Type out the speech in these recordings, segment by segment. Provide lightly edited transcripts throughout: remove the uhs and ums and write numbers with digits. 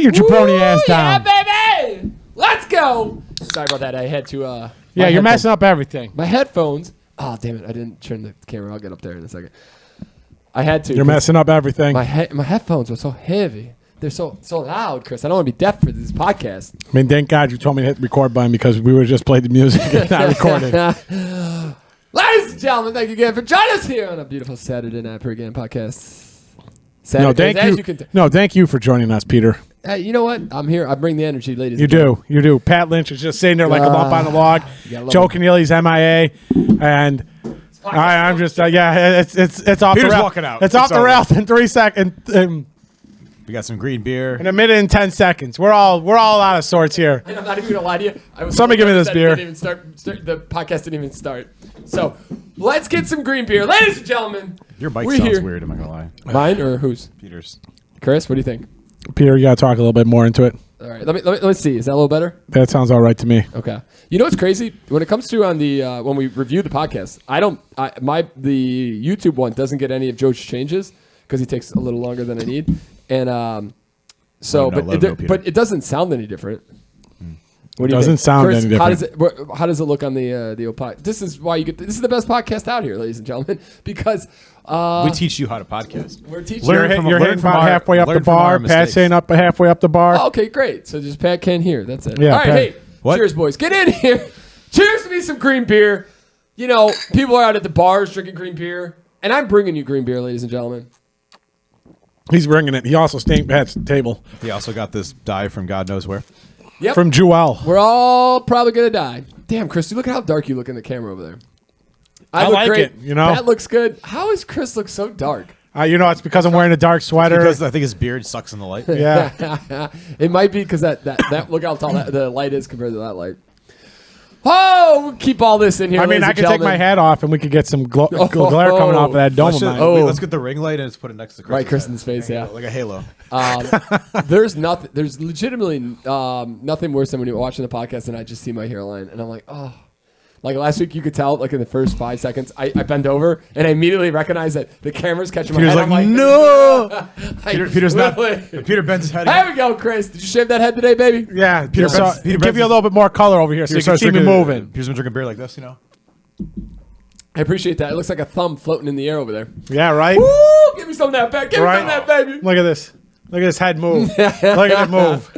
Sit your jabroni ass down. Yeah, baby. Let's go. Sorry about that. I had to. Yeah, you're messing up everything. My headphones. Oh, damn it. I didn't turn the camera. I'll get up there in a second. I had to. You're messing up everything. My headphones were so heavy. They're so loud, Chris. I don't want to be deaf for this podcast. I mean, thank God you told me to hit the record button because we would just play the music and not record it. Ladies and gentlemen, thank you again for joining us here on a beautiful Saturday night pregame podcast. No, thank you for joining us, Peter. Hey, you know what? I'm here. I bring the energy, ladies. You do. Pat Lynch is just sitting there like a lump on the log. Joe Keneally's MIA, and I'm just it's off Peter's the rails. walking out. It's off the rails in 3 seconds. We got some green beer. In a minute and 10 seconds. We're all out of sorts here. And I'm not even gonna lie to you. Somebody give me this beer. The podcast didn't even start. So let's get some green beer, ladies and gentlemen. Your bike sounds weird. Am I gonna lie? Mine or whose? Peter's. Chris, what do you think? Peter, you gotta talk a little bit more into it. All right, let's see. Is that a little better? That sounds all right to me. Okay. You know what's crazy? When it comes to on the when we review the podcast, the YouTube one doesn't get any of Joe's changes because he takes a little longer than I need, and but it doesn't sound any different. What do you think? Sound Chris, any different. How does it look on the old pod? This is why this is the best podcast out here, ladies and gentlemen, because we teach you how to podcast. We're teaching you're hitting about halfway up the bar. Pat's saying up halfway up the bar. Oh, okay, great. So just Pat can't hear. That's it. Yeah, all right, Pat. hey, cheers, boys. Get in here. Cheers to me some green beer. You know, people are out at the bars drinking green beer, and I'm bringing you green beer, ladies and gentlemen. He's bringing it. He also stained Pat's table. He also got this dye from God knows where. Yep. From Jewel. We're all probably going to die. Damn, Chris, look at how dark you look in the camera over there. I look like great. it, you know. Pat looks good. How does Chris look so dark? It's because I'm wearing a dark sweater. Because I think his beard sucks in the light. Yeah. It might be because that look how tall the light is compared to that light. Oh, we'll keep all this in here. I mean, I could take my hat off and we could get some glare coming off of that dome of mine. Let's get the ring light and just put it next to Kristen's Kristen's face, yeah. Like a halo. There's legitimately nothing worse than when you're watching the podcast and I just see my hairline and I'm like, oh. Like last week, you could tell, like in the first 5 seconds, I bend over and I immediately recognize that the camera's catching my head. Like, I'm like, no! Peter's not. Peter bends his head. There we go, Chris. Did you shave that head today, baby? Yeah, Peter give you a little bit more color over here so you can see me moving. Peter's been drinking beer like this, you know? I appreciate that. It looks like a thumb floating in the air over there. Yeah, right? Woo! Give me some of that back. Give me some of that, baby. Look at this. Look at this head move. Look at it move.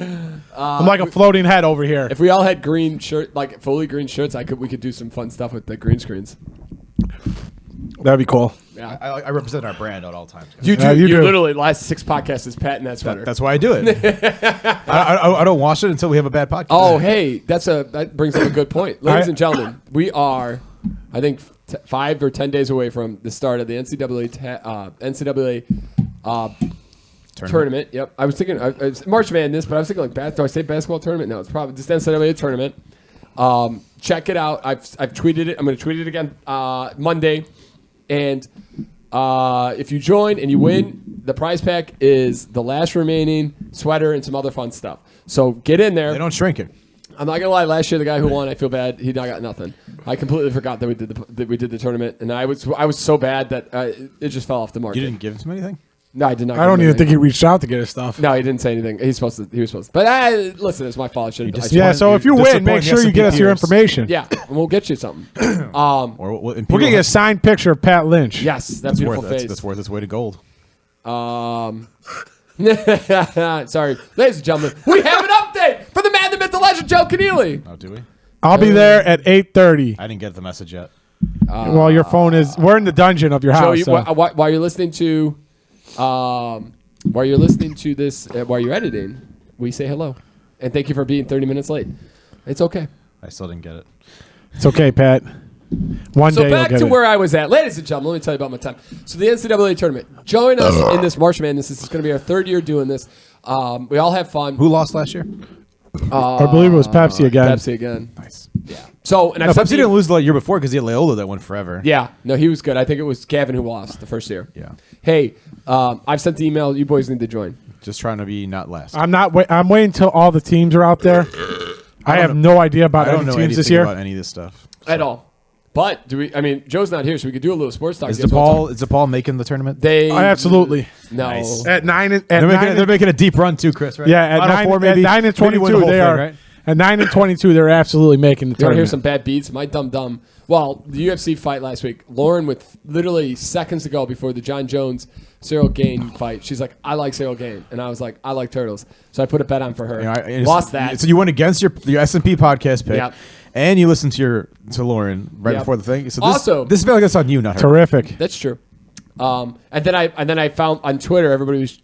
I'm like a floating head over here. If we all had green shirt, like fully green shirts, we could do some fun stuff with the green screens. That'd be cool. Yeah, I represent our brand at all times. You do. You literally last 6 podcasts is Pat in that sweater. That's why I do it. I don't wash it until we have a bad podcast. Oh, hey, that brings up a good point, ladies and gentlemen. We are, I think, 5 or 10 days away from the start of the NCAA tournament. Yep. I was thinking it's March Madness, but I was thinking like, do I say basketball tournament? No, it's probably just NCAA tournament. Check it out. I've tweeted it. I'm going to tweet it again Monday. And if you join and you win, the prize pack is the last remaining sweater and some other fun stuff. So get in there. They don't shrink it. I'm not gonna lie. Last year, the guy who won, I feel bad. He not got nothing. I completely forgot that we did the tournament, and I was so bad that it just fell off the market. You didn't give him anything? No, I did not. I don't even think he reached out to get his stuff. No, he didn't say anything. He was supposed to. But listen, it's my fault. So if you win, make sure you get us your information. Yeah, and we'll get you something. We'll get you a signed picture of Pat Lynch. Yes, that beautiful face. That's worth its weight of gold. Sorry, ladies and gentlemen, we have an update for the man, the myth, the legend, Joe Keneally. Oh, do we? I'll be there at 8:30. I didn't get the message yet. Well, your phone is. We're in the dungeon of your house. Joe, while you're listening to. While you're editing, we say hello. And thank you for being 30 minutes late. It's okay. I still didn't get it. It's okay, Pat. One day So back to where I was at. Ladies and gentlemen, let me tell you about my time. So the NCAA tournament. Join us in this March Madness. This is going to be our 3rd year doing this. We all have fun. Who lost last year? I believe it was Pepsi again. Pepsi again. Nice. Yeah. So, and Pepsi didn't lose the year before because he had Loyola that went forever. Yeah. No, he was good. I think it was Gavin who lost the first year. Yeah. Hey, I've sent the email. You boys need to join. Just trying to be not last. I'm waiting until all the teams are out there. I have no idea about any teams this year. About any of this stuff. At all. But Joe's not here, so we could do a little sports talk. Is DePaul making the tournament? Absolutely. No. Nice. At 9 They're making a deep run too, Chris, right? Yeah, at 9 and 22 they are. Right? At 9 and 22 they're absolutely making the You want to tournament. hear some bad beats? My dumb. Well, the UFC fight last week, Lauren, with literally seconds to go before the John Jones Cyril Gain fight, she's like, I like Cyril Gain, and I was like, I like turtles, so I put a bet on for her. Lost that. So you went against your S&P podcast pick. Yep. And you listened to Lauren right before the thing. So this feels like it's on you, not her. Terrific. That's true. And then I found on Twitter everybody was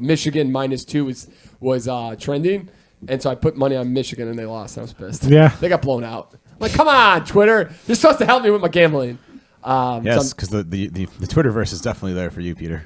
Michigan -2 was trending, and so I put money on Michigan and they lost. I was pissed. Yeah, they got blown out. I'm like, come on, Twitter, you're supposed to help me with my gambling. Yes, because the Twitterverse is definitely there for you, Peter.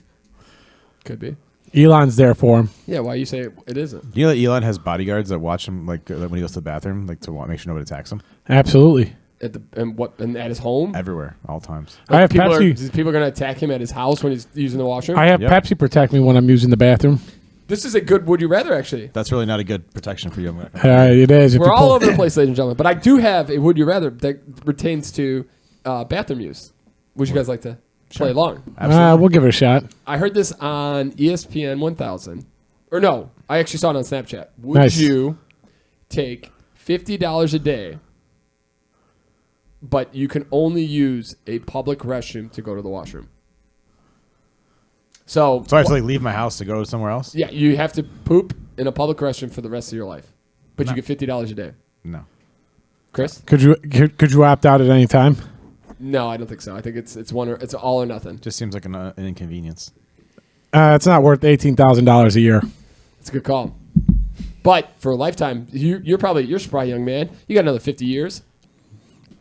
Could be. Elon's there for him. Yeah, why you say it isn't? You know that Elon has bodyguards that watch him when he goes to the bathroom, to make sure nobody attacks him. Absolutely. And at his home? Everywhere, all times. I have Pepsi. People are going to attack him at his house when he's using the washroom? I have Pepsi protect me when I'm using the bathroom. This is a good would you rather, actually. That's really not a good protection for you. It is. We're all over the place, ladies and gentlemen. But I do have a would you rather that pertains to bathroom use. Would you guys like to play along? We'll give it a shot. I heard this on ESPN 1000. Or no, I actually saw it on Snapchat. Would you take $50 a day, but you can only use a public restroom to go to the washroom? So I have to leave my house to go somewhere else? Yeah, you have to poop in a public restroom for the rest of your life. But you get $50 a day. No. Chris? Could you opt out at any time? No, I don't think so. I think it's all or nothing. Just seems like an inconvenience. It's not worth $18,000 a year. It's a good call. But for a lifetime, you're probably young man. You got another 50 years.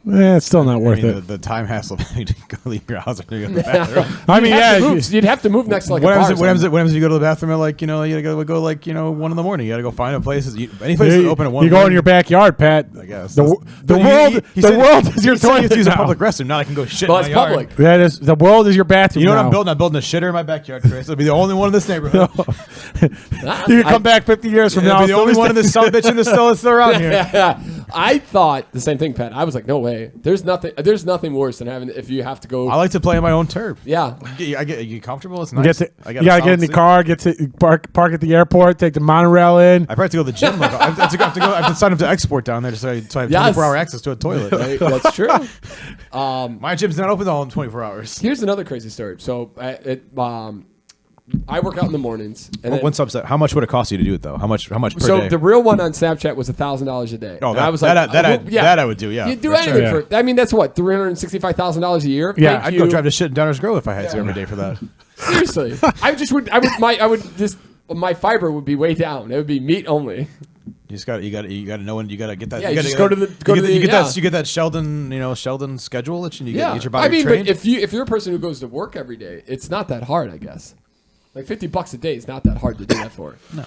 It's still not worth it. The time hassle of having to go leave your house or go to the bathroom. You'd have to move next to a bar. What happens if you go to the bathroom at you gotta go 1 in the morning? You gotta go find a place. Any place that's open at 1. You go in your backyard, Pat. I guess the world is your toilet. To use a public restroom. Now I can go shit. Well, in it's my public. Yard. That is the world is your bathroom. You know what now. I'm building? I'm building a shitter in my backyard, Chris. It'll be the only one in this neighborhood. You can come back 50 years from now. It'll be the only one in this son of a bitch in the still around here. I thought the same thing, Pat. I was like, no way. There's nothing worse than having if you have to go. I like to play on my own turf. Yeah. You comfortable? It's nice. You gotta get in the car, get to park at the airport, take the monorail in. I probably have to go to the gym. I have to sign up to export down there so I have 24-hour access to a toilet. Right, that's true. My gym's not open all in 24 hours. Here's another crazy story. So I work out in the mornings. And one subset. How much would it cost you to do it though? How much per day? So the real one on Snapchat was $1,000 a day. Oh, I was like, that I would do. Yeah, you do anything for. I mean, that's what $365,000 a year. Yeah, I'd go drive to shit in Downers Grove if I had to every day for that. Seriously, my fiber would be way down. It would be meat only. You got to know when you got to get that. Yeah, you just go to the. You get that Sheldon schedule that you get your body trained. But if you're a person who goes to work every day, it's not that hard, I guess. Like $50 a day is not that hard to do that for. No.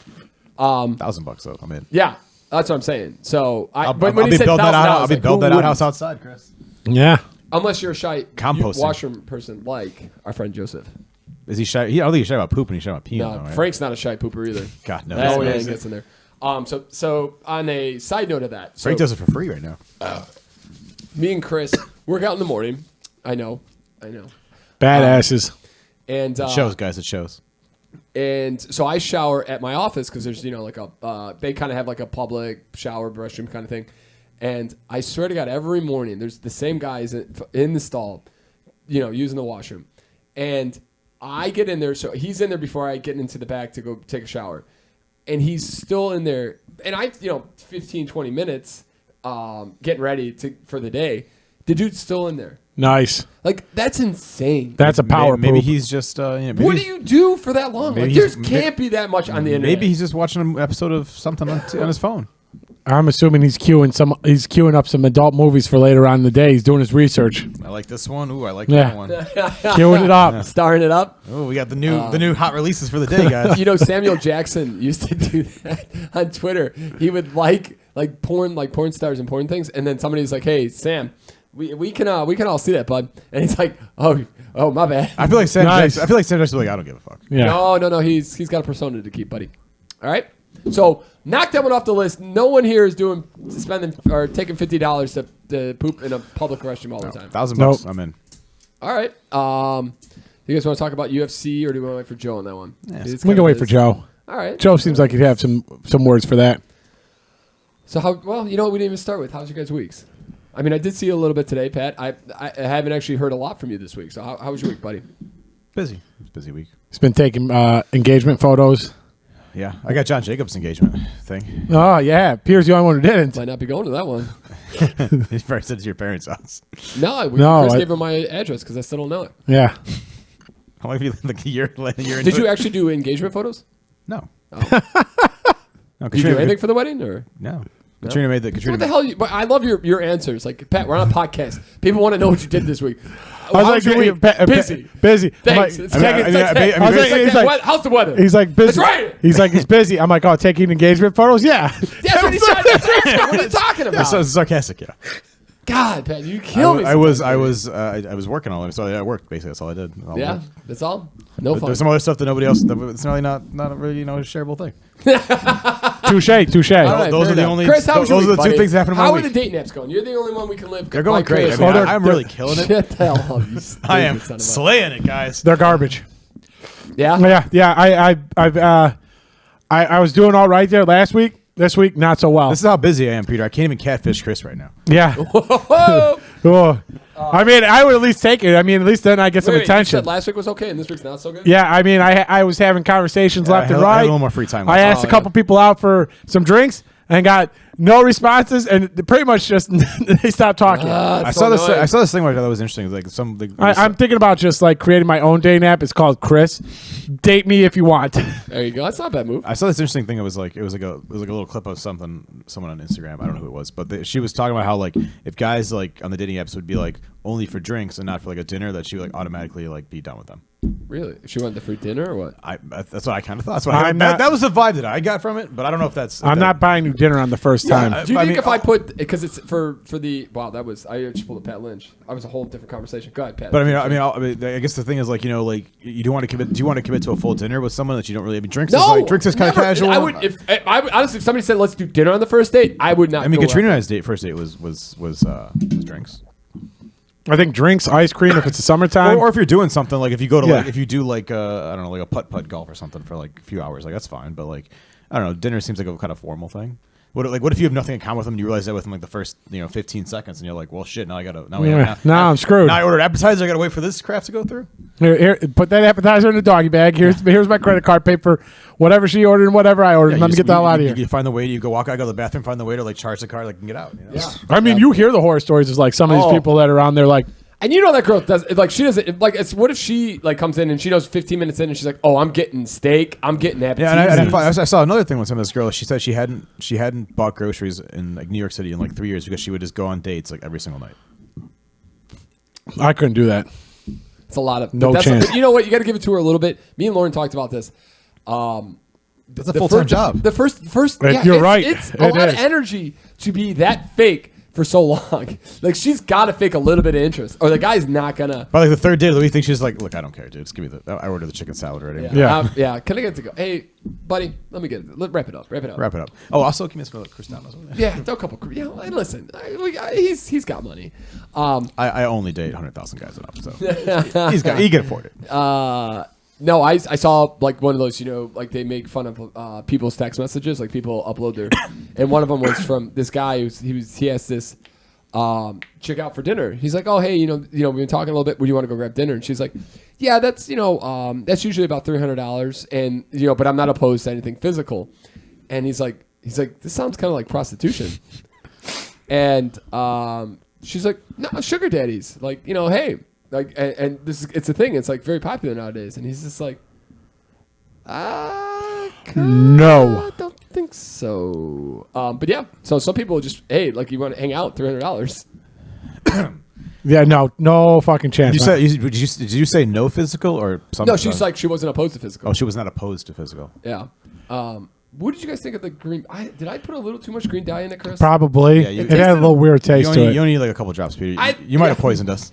$1,000 though. I'm in. Yeah, that's what I'm saying. So I'll be building that out. I'll be building that outhouse outside, Chris. Yeah. Unless you're a shy composting washroom person like our friend Joseph. Is he shy? I don't think he's shy about pooping. He's shy about peeing. No, though, right? Frank's not a shy pooper either. God no. That only gets in there. So on a side note of that, Frank does it for free right now. Me and Chris work out in the morning. I know. Badasses. And it shows, guys. It shows. And so I shower at my office because there's like they kind of have like a public shower restroom kind of thing. And I swear to God, every morning there's the same guys in the stall, using the washroom. And I get in there, so he's in there before I get into the back to go take a shower. And he's still in there. And 15, 20 minutes getting ready for the day. The dude's still in there. Nice. Like, that's insane. That's a power Maybe poop. he's just. What do you do for that long? Like, there can't be that much on the internet. Maybe he's just watching an episode of something on his phone. I'm assuming he's queuing up some adult movies for later on in the day. He's doing his research. I like this one. Ooh, I like that one. Queuing it up. Starring it up. Oh, we got the new hot releases for the day, guys. Samuel Jackson used to do that on Twitter. He would like porn stars and porn things, and then somebody's like, "Hey, Sam, we can all see that, bud." And he's like, "Oh, my bad." I feel like Sam Jackson. I feel like Sam Jackson's like, I don't give a fuck. Yeah. No. He's got a persona to keep, buddy. All right. So knock that one off the list. No one here is spending or taking $50 to poop in a public restroom all the time. $1,000. Nope. I'm in. All right. You guys want to talk about UFC or do we want to wait for Joe on that one? We can wait for Joe. All right. Joe seems like he'd have some words for that. So you know what we didn't even start with. How's your guys' weeks? I mean, I did see you a little bit today, Pat. I haven't actually heard a lot from you this week. So how was your week, buddy? Busy. It's a busy week. He's been taking engagement photos. Yeah, I got John Jacobs' engagement thing. Oh, yeah. Pierre's the only one who didn't. Might not be going to that one. He probably said to your parents' house. No, Chris gave him my address because I still don't know it. Yeah. How long have you like a year into Did you actually do engagement photos? No. Oh. No, Did you do anything for the wedding or? No. Katrina made the What the hell? But I love your answers. Like Pat, we're on a podcast. People want to know what you did this week. I was like, busy. Busy. Thanks. How's the weather? He's like, busy. It's right. He's like, he's busy. I'm like, oh, taking engagement photos? Yeah. That's what he said. What are you talking about? So sarcastic, yeah. God, Pat, you kill me. I was working on it, so I worked basically. That's all I did. Yeah, that's all. No fun. There's some other stuff that nobody else. It's really not a really a shareable thing. Touche. Right, those are the only. Chris, how was those your are the week, two things that happened in my How week. are the dating apps going? You're the only one we can live. They're going great. I mean, I'm really killing it. Shut the hell up, you stupid I am son of a- slaying it, guys. They're garbage. Yeah. Yeah. I was doing all right there last week. This week, not so well. This is how busy I am, Peter. I can't even catfish Chris right now. Yeah. Whoa. Oh. I mean, I would at least take it. I mean, at least then I get some Wait, attention. you said last week was okay and this week's not so good? Yeah, I mean, I was having conversations left and I right. had a little more free time. I asked a couple people out for some drinks and got no responses, and pretty much just they stopped talking. I saw this thing where I thought was interesting. Like I'm thinking about just like creating my own dating app. It's called Chris. Date me if you want. There you go. That's not a bad move. I saw this interesting thing. It was like a little clip of someone on Instagram. I don't know who it was, but she was talking about how like if guys like on the dating apps would be like only for drinks and not for like a dinner, that she would like automatically like be done with them. Really? She wanted the free dinner or what? That's what I kind of thought. That was the vibe that I got from it, but I don't know if that's. I'm not buying you dinner on the first time. Do you think if I put because it's for the that was I just pulled a Pat Lynch. I was a whole different conversation. Go ahead, Pat. But I guess the thing is like like you do want to commit. Do you want to commit to a full dinner with someone that you don't really? I mean, drinks is kind of casual. I would honestly if somebody said let's do dinner on the first date, I would not. I mean, Katrina and I's first date was drinks. I think drinks, ice cream if it's the summertime, or if you're doing something like if you go to like if you do like I don't know like a putt golf or something for like a few hours, like that's fine. But like I don't know, dinner seems like a kind of formal thing. What if you have nothing in common with them and you realize that within like the first 15 seconds and you're like, well shit, now I'm screwed. Now I ordered appetizer, I gotta wait for this crap to go through. Here, put that appetizer in the doggy bag. Here's my credit card, pay for whatever she ordered and whatever I ordered. Let me get the hell out of here. You find the waiter, you go walk out, go to the bathroom, find the waiter, like charge the card, like can get out. Yeah. I mean, you hear the horror stories. It's like some of these people that are on there like. And you know that girl does like she doesn't like. It's what if she like comes in and she knows 15 minutes in and she's like, oh, I'm getting steak, I'm getting appetizers. Yeah, and I saw another thing with some of this girl. She said she hadn't bought groceries in like New York City in like 3 years because she would just go on dates like every single night. I couldn't do that. It's a lot of no chance. You know what? You got to give it to her a little bit. Me and Lauren talked about this. That's a full-time job. The first. You're right. It's a lot of energy to be that fake for so long. Like she's got to fake a little bit of interest, or the guy's not gonna. By like the third day of the week, think she's like, "Look, I don't care, dude. Just give me I ordered the chicken salad already." Yeah. Can I get it to go? Hey, buddy, let me get it. Wrap it up. Wrap it up. Oh, also, can you smell Cristiano's over there? Yeah, throw a couple. Yeah, listen, he's got money. I only date 100,000 guys and up, so he can afford it. No, I saw like one of those, like they make fun of people's text messages, like people upload their, and one of them was from this guy he asked this chick out for dinner. He's like, oh hey, we've been talking a little bit. Would you want to go grab dinner? And she's like, yeah, that's that's usually about $300, and but I'm not opposed to anything physical. And he's like, this sounds kind of like prostitution. And she's like, no, sugar daddies, like hey. Like and it's a thing. It's like very popular nowadays, and he's just like, no, I don't think so. But yeah, so some people just like you want to hang out, $300. Yeah, no fucking chance. Did you say no physical or something? No, she's like she wasn't opposed to physical. Oh, she was not opposed to physical. Yeah. What did you guys think of the green? Did I put a little too much green dye in it, Chris? Probably. Yeah, it had a little weird taste to it. You only need like a couple drops, Peter. You might have poisoned us.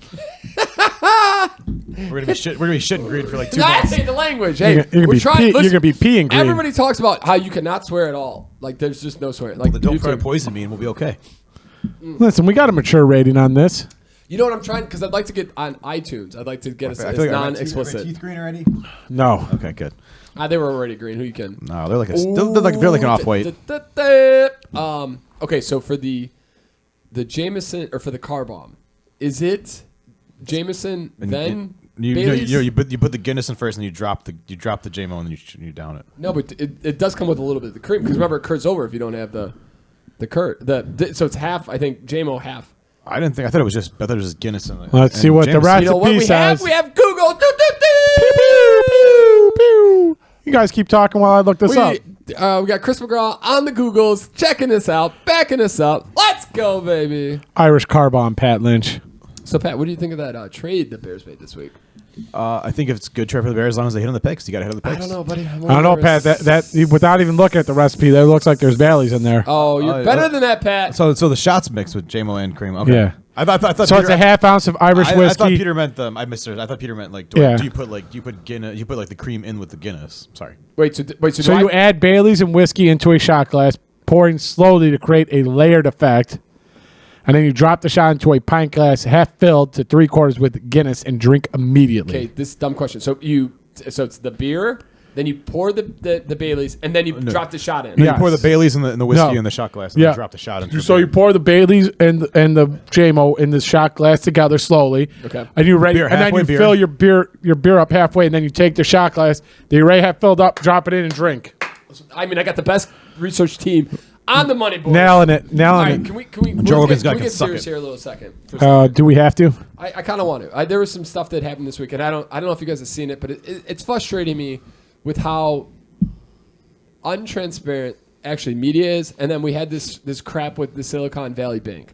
We're gonna be shitting green for like 2 I months. hate the language. Hey, You're we're trying. you're Listen, gonna be peeing green. everybody talks about how you cannot swear at all. Like there's just no swearing. Like Then don't try to YouTube. poison me, and we'll be okay. Listen, we got a mature rating on this. You know what I'm trying? Because I'd like to get on iTunes. I'd like to get I as feel like non-explicit. teeth green already. No. Okay, good. They were already green. Who you can? No, they're like they're like an off-white. Okay, so for the Jameson or for the car bomb, is it Jameson then Bailey's? You put the Guinness in first, and you drop the JMO, and then you down it. No, but it does come with a little bit of the cream because remember it curds over if you don't have the curd. So it's half. I think JMO half. I thought it was just Guinness. Let's see what the Jameson. recipe You know what we says. have? We have Google. Pew, pew. You guys keep talking while I look this up. We got Chris McGraw on the Googles, checking this out, backing us up. Let's go, baby. Irish car bomb, Pat Lynch. So, Pat, what do you think of that trade the Bears made this week? I think it's a good trade for the Bears as long as they hit on the picks. You got to hit on the picks. I don't know, buddy. I don't know, Pat. That without even looking at the recipe, there looks like there's Baileys in there. Oh, you're better than that, Pat. So the shots mixed with JMO and cream. Okay. Yeah. I thought So Peter, it's a half ounce of Irish I whiskey. thought Peter meant I missed it. I thought Peter meant like do Yeah. you put Guinness? You put like the cream in with the Guinness. Sorry. Wait, so So you add Baileys and whiskey into a shot glass, pouring slowly to create a layered effect. And then you drop the shot into a pint glass half filled to 3/4 with Guinness and drink immediately. Okay, this is a dumb question. So it's the beer, then you pour the Baileys, and then you drop the shot in. No, Yes. You pour the Baileys and the whiskey No. in the shot glass, and Yeah. then drop the shot in. So you pour the Baileys and the JMO in the shot glass together slowly. Okay. And you ready, Beer, and then you halfway beer. fill your beer up halfway, and then you take the shot glass that you already have filled up, drop it in, and drink. I mean, I got the best research team on the money board. Nailing it. All right, Nailing can we Joe Rogan's can guy we can get suck serious it. here a little second? it. Do we have to? I kind of want to. There was some stuff that happened this week, and I don't know if you guys have seen it, but it's frustrating me with how untransparent actually media is. And then we had this crap with the Silicon Valley Bank.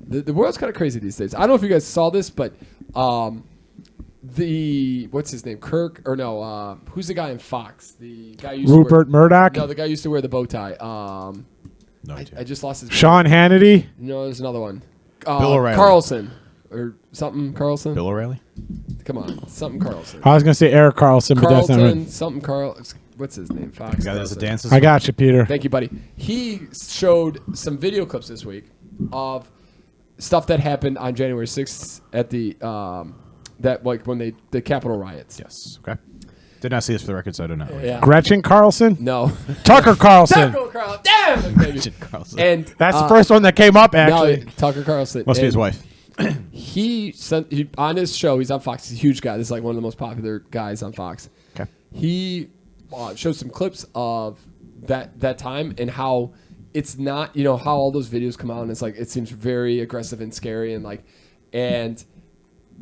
The world's kind of crazy these days. I don't know if you guys saw this, but what's his name? Kirk or no? Who's the guy in Fox? The guy who used Rupert Murdoch? No, the guy who used to wear the bow tie. No idea. I just lost his. Sean Hannity? No, there's another one. Bill O'Reilly. Carlson or something. Carlson. Bill O'Reilly. Come on, something Carlson. I was going to say Eric Carlson, but that's not Carlton, right. something Carl. What's his name? Fox. The guy that does the Carlson. dances. I got you, Peter. Thank you, buddy. He showed some video clips this week of stuff that happened on January 6th at the when the Capitol riots. Yes. Okay. Did not see this for the record, so I don't know. Yeah. Gretchen Carlson? No. Tucker Carlson. Tucker Carlson. Damn. Baby. Richard Carlson. And That's the first one that came up, no, actually. Tucker Carlson. Must be And his wife. He on his show. He's on Fox. He's a huge guy. This is like one of the most popular guys on Fox. Okay. He showed some clips of that time and how it's not, how all those videos come out and it's like it seems very aggressive and scary and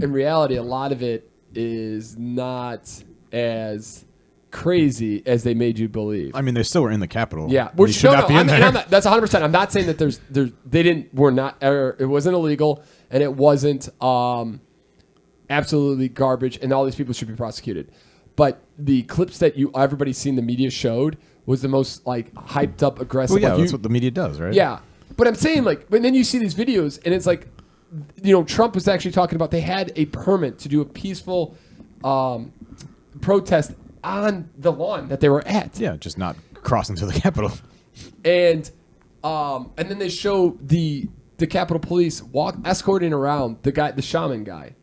in reality a lot of it is not as crazy as they made you believe. I mean, they still were in the Capitol. Yeah, You should not be in there. that's 100%. I'm not saying that it wasn't illegal and it wasn't absolutely garbage and all these people should be prosecuted. But the clips that everybody's seen the media showed was the most like hyped up, aggressive. Well, yeah, like, that's what the media does, right? yeah, but I'm saying like, but then you see these videos and it's like, Trump was actually talking about they had a permit to do a peaceful protest on the lawn that they were at. Yeah, just not crossing to the Capitol. And then they show the Capitol Police escorting around the shaman guy,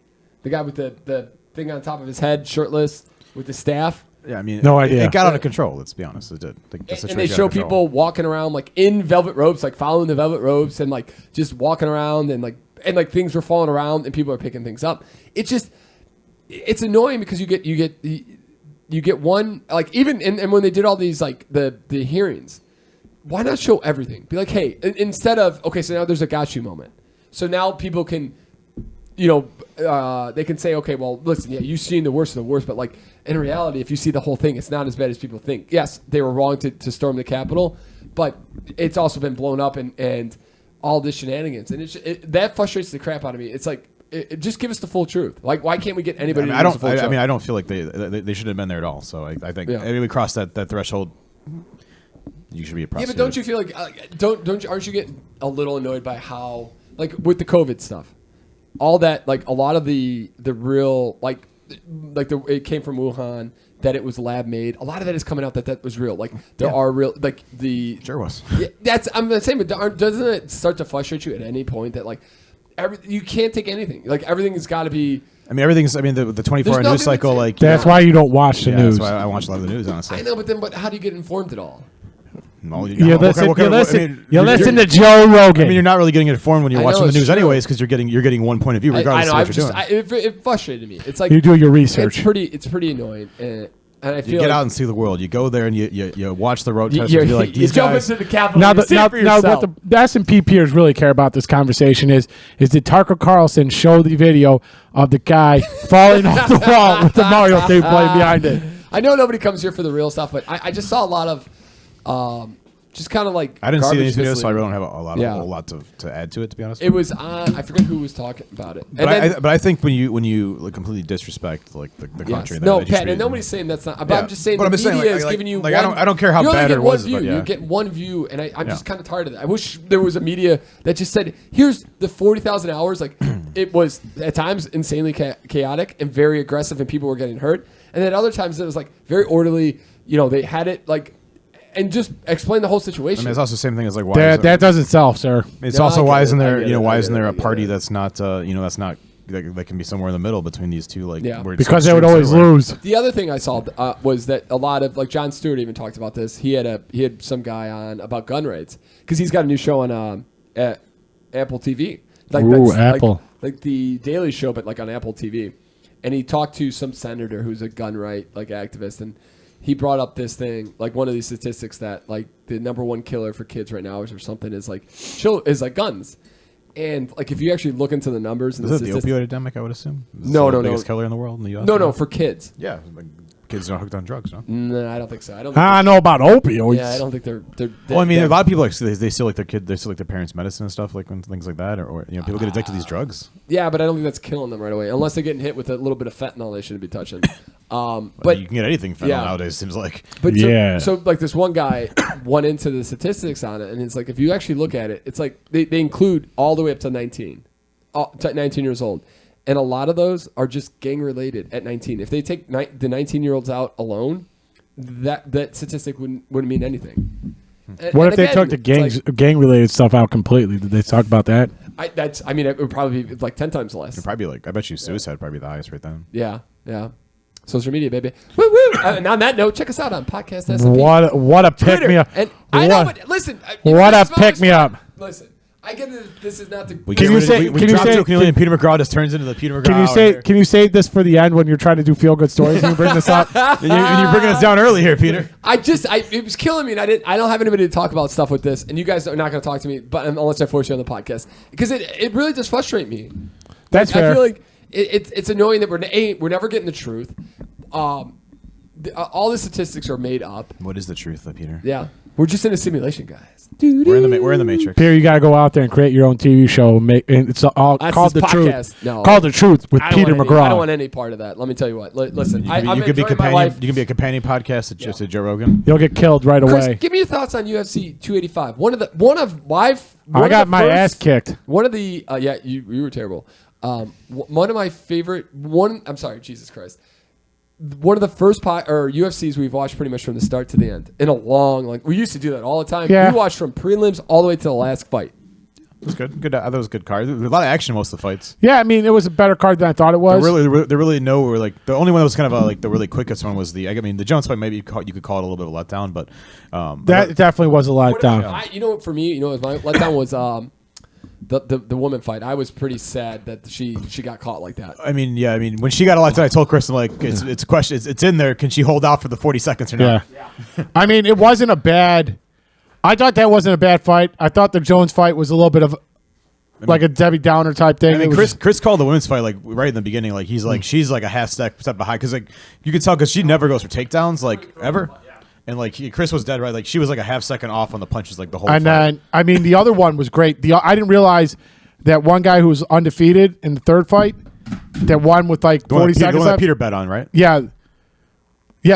the guy with the thing on top of his head, shirtless, with the staff. Yeah, I mean, No idea. It got out of control. Let's be honest, it did. The And situation they got show out of control. people walking around like in velvet ropes, like following the velvet ropes, and like just walking around, and like things were falling around, and people are picking things up. It's annoying because you get one like even and when they did all these like the hearings, why not show everything? Be like, hey, instead of okay, so now there's a got you moment. So now people can, they can say, okay, well, listen, yeah, you've seen the worst of the worst, but like in reality, if you see the whole thing, it's not as bad as people think. Yes, they were wrong to storm the Capitol, but it's also been blown up and all this shenanigans, and that frustrates the crap out of me. It's like, just give us the full truth. Like, why can't we get anybody? I don't. I don't feel like they shouldn't have been there at all. So I think we crossed that threshold. You should be a prosecutor. Yeah, but don't you feel like aren't you getting a little annoyed by how like with the COVID stuff, all that like a lot of the real like it came from Wuhan, that it was lab made. A lot of that is coming out that was real. Like there are real, like the Sure was. Yeah, I'm the same. But doesn't it start to frustrate you at any point that like you can't take anything? Like everything has got to be. I mean, everything's. I mean, the 24-hour news cycle. Like that's why you don't watch the news. That's why I watch a lot of the news. Honestly, I know, but how do you get informed at all? No, you listen to Joe Rogan. I mean, you're not really getting informed when you're watching the news true. anyways, because you're getting one point of view regardless of what you're doing. It frustrated me. It's like you do your research. It's pretty annoying. And I feel you get out and see the world. You go there and you watch the road test. You like these jump guys. into the Capitol. Now what the S&P peers really care about this conversation is did Tucker Carlson show the video of the guy falling off the wall with the Mario tape playing behind it? I know nobody comes here for the real stuff, but I just saw a lot of just kind of like I didn't see these videos, misleading. so I really don't have a whole lot to add to it. To be honest, it was I forget who was talking about it. But I think when you like completely disrespect like the country, no, Pat, and nobody's saying that's not. But I'm just saying the media is giving you. Like I don't care how bad it was. You get one view, and I'm just kind of tired of that. I wish there was a media that just said, "Here's the 40,000 hours." Like it was at times insanely chaotic and very aggressive, and people were getting hurt. And then other times it was like very orderly. You know, they had it like. And just explain the whole situation. I mean, it's also the same thing as like why that doesn't sell, sir. It's also why isn't there why isn't there a party that's not that's not that can be somewhere in the middle between these two because they would always lose. The other thing I saw was that a lot of like Jon Stewart even talked about this. He had some guy on about gun rights because he's got a new show on Apple TV. Apple. Like the Daily Show, but like on Apple TV. And he talked to some senator who's a gun right like activist and. He brought up this thing, like one of these statistics that like the number one killer for kids right now or something is like guns. And like if you actually look into the numbers and is it the opioid epidemic, I would assume? No. The biggest killer in the world in the US? No, for kids. Yeah, like kids are hooked on drugs, no? No, I don't think so. I know about opioids. Yeah, I don't think they're well, I mean, a lot of people like they steal like they steal like their parents' medicine and stuff, like things like that, or people get addicted to these drugs. Yeah, but I don't think that's killing them right away, unless they're getting hit with a little bit of fentanyl. They shouldn't be touching. But you can get anything fentanyl nowadays. Seems like. But so like this one guy went into the statistics on it, and it's like if you actually look at it, it's like they include all the way up to 19 years old. And a lot of those are just gang related at 19. If they take the 19-year-olds out alone, that statistic wouldn't mean anything. What if they took the gang related stuff out completely? Did they talk about that? It would probably be like 10 times less. It'd probably I bet you suicide would probably be the highest right then. Yeah. Social media, baby. Woo woo. And on that note, check us out on Podcast S&P. What a pick me up. And I know, but listen. What a pick me up. Listen. I get that this is not the. Can you say? Peter McGraw just turns into the Peter McGraw. Can you save this for the end when you're trying to do feel good stories and you bring this up? You're bringing us down early here, Peter. It was killing me, and I don't have anybody to talk about stuff with this, and you guys are not going to talk to me, but unless I force you on the podcast, because it really does frustrate me. That's fair. I feel like it's annoying that we're never getting the truth. All the statistics are made up. What is the truth, Peter? Yeah, we're just in a simulation, guys. We're in the Matrix. Peter, you got to go out there and create your own TV show. And it's all called The Truth. No. Called The Truth with Peter McGraw. I don't want any part of that. Let me tell you what. Listen, you could be a companion podcast to Joe Rogan. You'll get killed right Chris, away. Give me your thoughts on UFC 285. I got my ass kicked. One of the you were terrible. One of my favorite I'm sorry, Jesus Christ. One of the first UFCs we've watched pretty much from the start to the end in a long we used to do that all the time. Yeah. We watched from prelims all the way to the last fight. It was good. That was a good card. There was a lot of action most of the fights. Yeah, I mean it was a better card than I thought it was. There really the only one that was kind of the really quickest one was the Jones fight. Maybe you could call it a little bit of a letdown, but that definitely was a letdown. For me, my letdown was. The woman fight, I was pretty sad that she got caught like that. I mean, when she got elected, I told Kristen it's a question. It's in there. Can she hold out for the 40 seconds or not? Yeah. I mean, it wasn't a bad. I thought that wasn't a bad fight. I thought the Jones fight was a little bit of a Debbie Downer type thing. I mean, Chris called the women's fight right in the beginning. She's like a half step behind because you could tell because she never goes for takedowns ever. And Chris was dead right. She was a half second off on the punches the whole. And fight. then the other one was great. I didn't realize that one guy who was undefeated in the third fight that won with 40 seconds left. The one that left. Peter bet on, right? Yeah,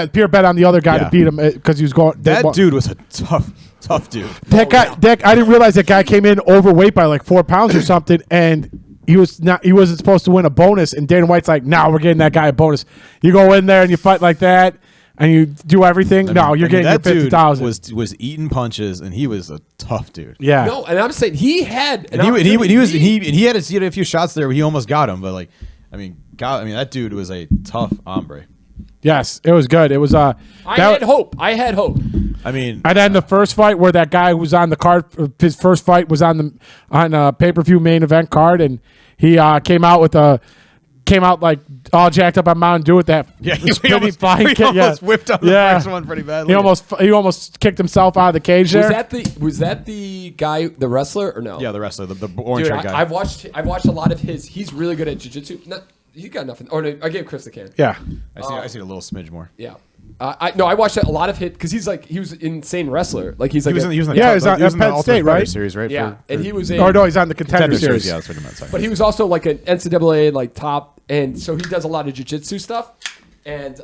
Peter bet on the other guy to beat him because he was going. That dude was a tough dude. That guy, I didn't realize that guy came in overweight by 4 pounds or something, and he wasn't supposed to win a bonus, and Dana White's like, no, we're getting that guy a bonus. You go in there and you fight like that, and you do everything. You're getting your 50,000. Was eating punches, and he was a tough dude. Yeah. No, and I'm saying he had. And he had a few shots there where he almost got him, but like, that dude was a tough hombre. Yes, it was good. It was I had hope. I mean, and then the first fight where that guy who was on the card, his first fight was on a pay-per-view main event card, and he came out like all jacked up on Mountain Dew with that spinning flying kick. He almost whipped up the first one pretty badly. He almost kicked himself out of the cage there. Was that the guy, the wrestler, or no? Yeah, the wrestler, the orange shirt guy. I've watched a lot of his. He's really good at jiu-jitsu. He got nothing. Oh no, I gave Chris the can. Yeah, I see a little smidge more. Yeah. I watched a lot of hit because he was an insane wrestler. Like he's like he was on Penn State, right? Series, right? Yeah, and he was he's on the Contender Series. Yeah, that's what I meant. Sorry. But he was also like an NCAA like top, and so he does a lot of jiu-jitsu stuff. And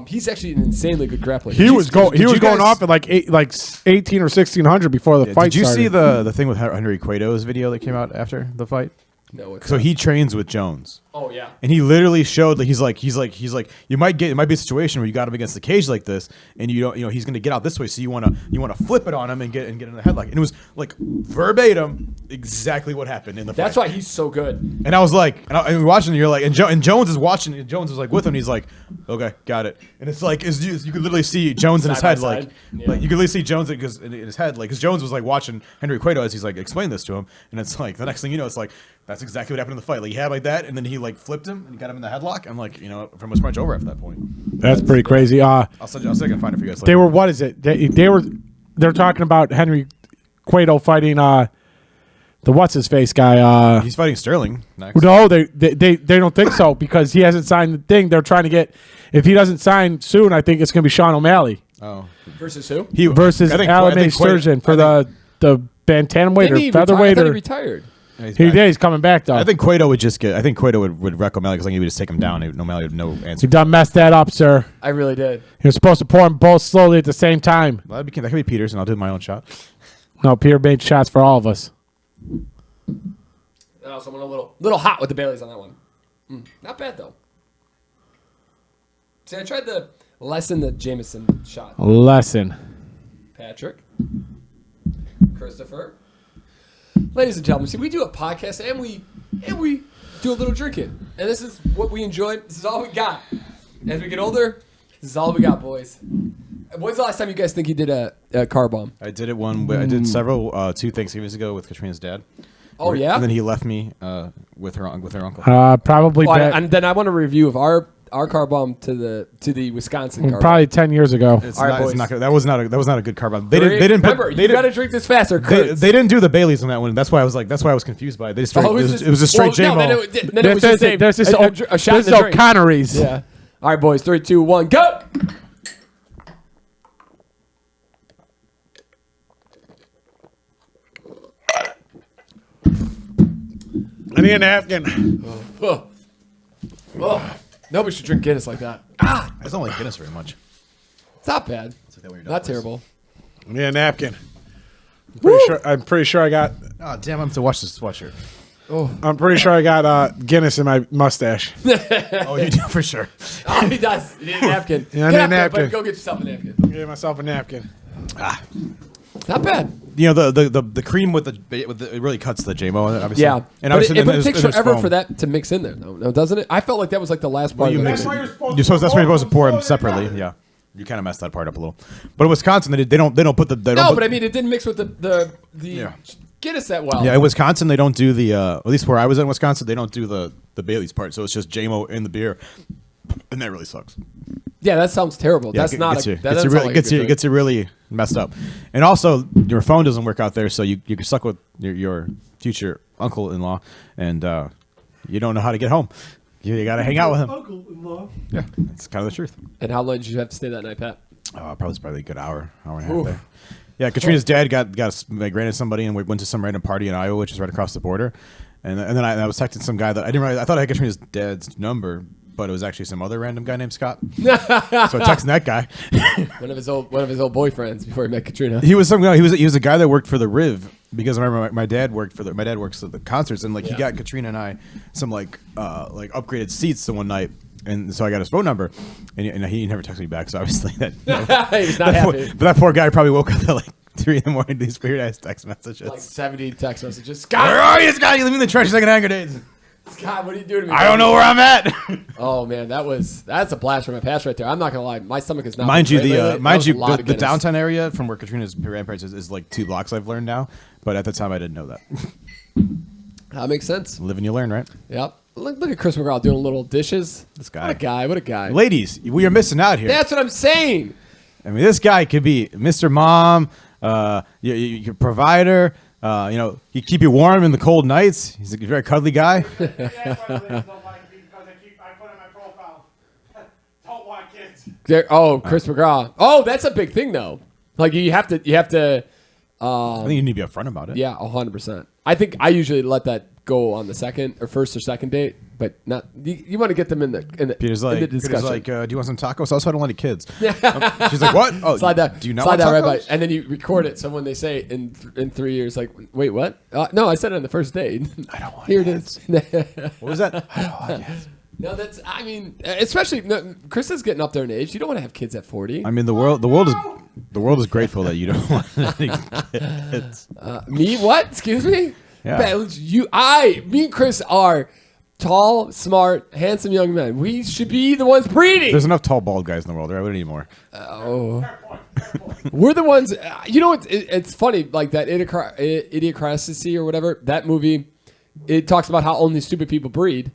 he's actually an insanely good grappler. He was going off at like 18 or 1600 before the fight. Did you started. see the thing with Henry Cueto's video that came out after the fight? No. So he trains with Jones. Oh yeah. And he literally showed that he's like it might be a situation where you got him against the cage like this, and he's going to get out this way, so you want to flip it on him and get in the headlock. And it was like verbatim exactly what happened in the fight. That's why he's so good. And I was like, and we're watching, and you're like, and Jones is watching, and Jones was like with him. And he's like, okay, got it. And it's like, you could literally see Jones in his head, like you could literally see Jones in his head, like, because Jones was like watching Henry Cueto as he's like explain this to him, and it's like the next thing you know, it's like that's exactly what happened in the fight. Like he had like that, and then he like flipped him and got him in the headlock. I'm like, from much much over after that point. That's pretty crazy. I'll see if I can find it for you guys. They were, what is it? They're talking about Henry Cueto fighting the what's his face guy. He's fighting Sterling next. No, they don't think so because he hasn't signed the thing. They're trying to get, if he doesn't sign soon, I think it's going to be Sean O'Malley. Oh, versus who? Versus Alameda Sturgeon for the bantamweight or featherweight. I thought he retired. He did. He's coming back though. I think Cueto would just get. I think Cueto would wreck O'Malley because I think he would just take him down. O'Malley would no answer. You done messed that up, sir. I really did. You're supposed to pour them both slowly at the same time. Well, that could be Peters, and I'll do my own shot. No, Peter made shots for all of us. Oh, someone a little hot with the Baileys on that one. Not bad though. See, I tried to lessen the Jameson shot. Patrick, Christopher. Ladies and gentlemen, see, we do a podcast and we do a little drinking, and this is what we enjoy. This is all we got. As we get older, this is all we got, boys. When's the last time you guys think you did a car bomb? I did it I did several 2 Thanksgivings ago with Katrina's dad. Oh yeah, and then he left me with her uncle. Probably. And then I want a review of our car bomb to the Wisconsin car probably bomb. 10 years ago. That was not a good car bomb. They Remember, you got to drink this faster. They didn't do the Baileys on that one. That's why I was confused by it. They just it was a straight J-Mo. Then it was just a shot in the drink. Connery's. Yeah. All right, boys. 3, 2, 1, go. I need a napkin. Nobody should drink Guinness like that. I don't like Guinness very much. It's not bad. Not terrible. I need a napkin. I'm pretty sure I got. Oh damn! I'm to wash this sweatshirt. Oh, I'm pretty sure I got Guinness in my mustache. Oh, you do for sure. Oh, he does. He need a napkin. Yeah, I need a napkin. Go get yourself a napkin. Get myself a napkin. Not bad. The cream with it really cuts the J-Mo, obviously. Yeah, and but it takes forever foam. for that to mix in there, though, doesn't it? I felt like that was like the last part. That's why you're supposed to pour them separately. Yeah, you kind of messed that part up a little. But in Wisconsin, they don't put the. But I mean, it didn't mix with the Guinness that well. Yeah, in Wisconsin, they don't do the. At least where I was in Wisconsin, they don't do the Bailey's part. So it's just J-Mo in the beer, and that really sucks. Yeah, that sounds terrible. Yeah, that's not gets you really messed up. And also, your phone doesn't work out there, so you can stuck with your future uncle-in-law, and you don't know how to get home. You got to hang out with him. Uncle-in-law. Yeah, that's kind of the truth. And how long did you have to stay that night, Pat? Probably a good hour and a half there. Yeah, Katrina's dad got granted somebody, and we went to some random party in Iowa, which is right across the border. And then I was texting some guy that I didn't realize. I thought I had Katrina's dad's number, but it was actually some other random guy named Scott. So I texted that guy. one of his old boyfriends before he met Katrina. He was some guy. He was a guy that worked for the Riv because I remember my dad works for the concerts, and like he got Katrina and I some like upgraded seats the one night. And so I got his phone number, and he never texted me back. So obviously that he's not happy. But that poor guy probably woke up at like 3 a.m. These weird ass text messages, like 70 text messages. Scott, where are you, Scott? You live in the trenches like an hand grenades. Scott, what are you doing to me? I don't know where I'm at. Oh man, that's a blast from my past right there. I'm not gonna lie, my stomach is not. Mind you, the the downtown area from where Katrina's grandparents is like 2 blocks. I've learned now, but at the time I didn't know that. That makes sense. Live and you learn, right? Yep. Look at Chris McGraw doing little dishes. This guy. What a guy. Ladies, we are missing out here. That's what I'm saying. I mean, this guy could be Mr. Mom, your provider. He keep you warm in the cold nights. He's a very cuddly guy. Chris McGraw. Oh, that's a big thing though. Like you have to. I think you need to be upfront about it. Yeah, 100%. I think I usually let that go on the first or second date, but not. You want to get them in the Peter's in the discussion. like, do you want some tacos? I also don't like kids. She's like, what? Oh, slide that. Do you not slide want that tacos? right by, and then you record it. So when they say in 3 years, like, wait, what? No, I said it on the first date. I don't want Here kids. it is. What was that? I don't want kids. No, that's. I mean, especially Chris is getting up there in age. You don't want to have kids at 40. I mean, the world is grateful that you don't want any kids. Me? What? Excuse me? Yeah. Me and Chris are tall, smart, handsome young men. We should be the ones breeding. There's enough tall, bald guys in the world, right? We don't need more. We're the ones. It's funny, like that Idiocracy or whatever, that movie, it talks about how only stupid people breed.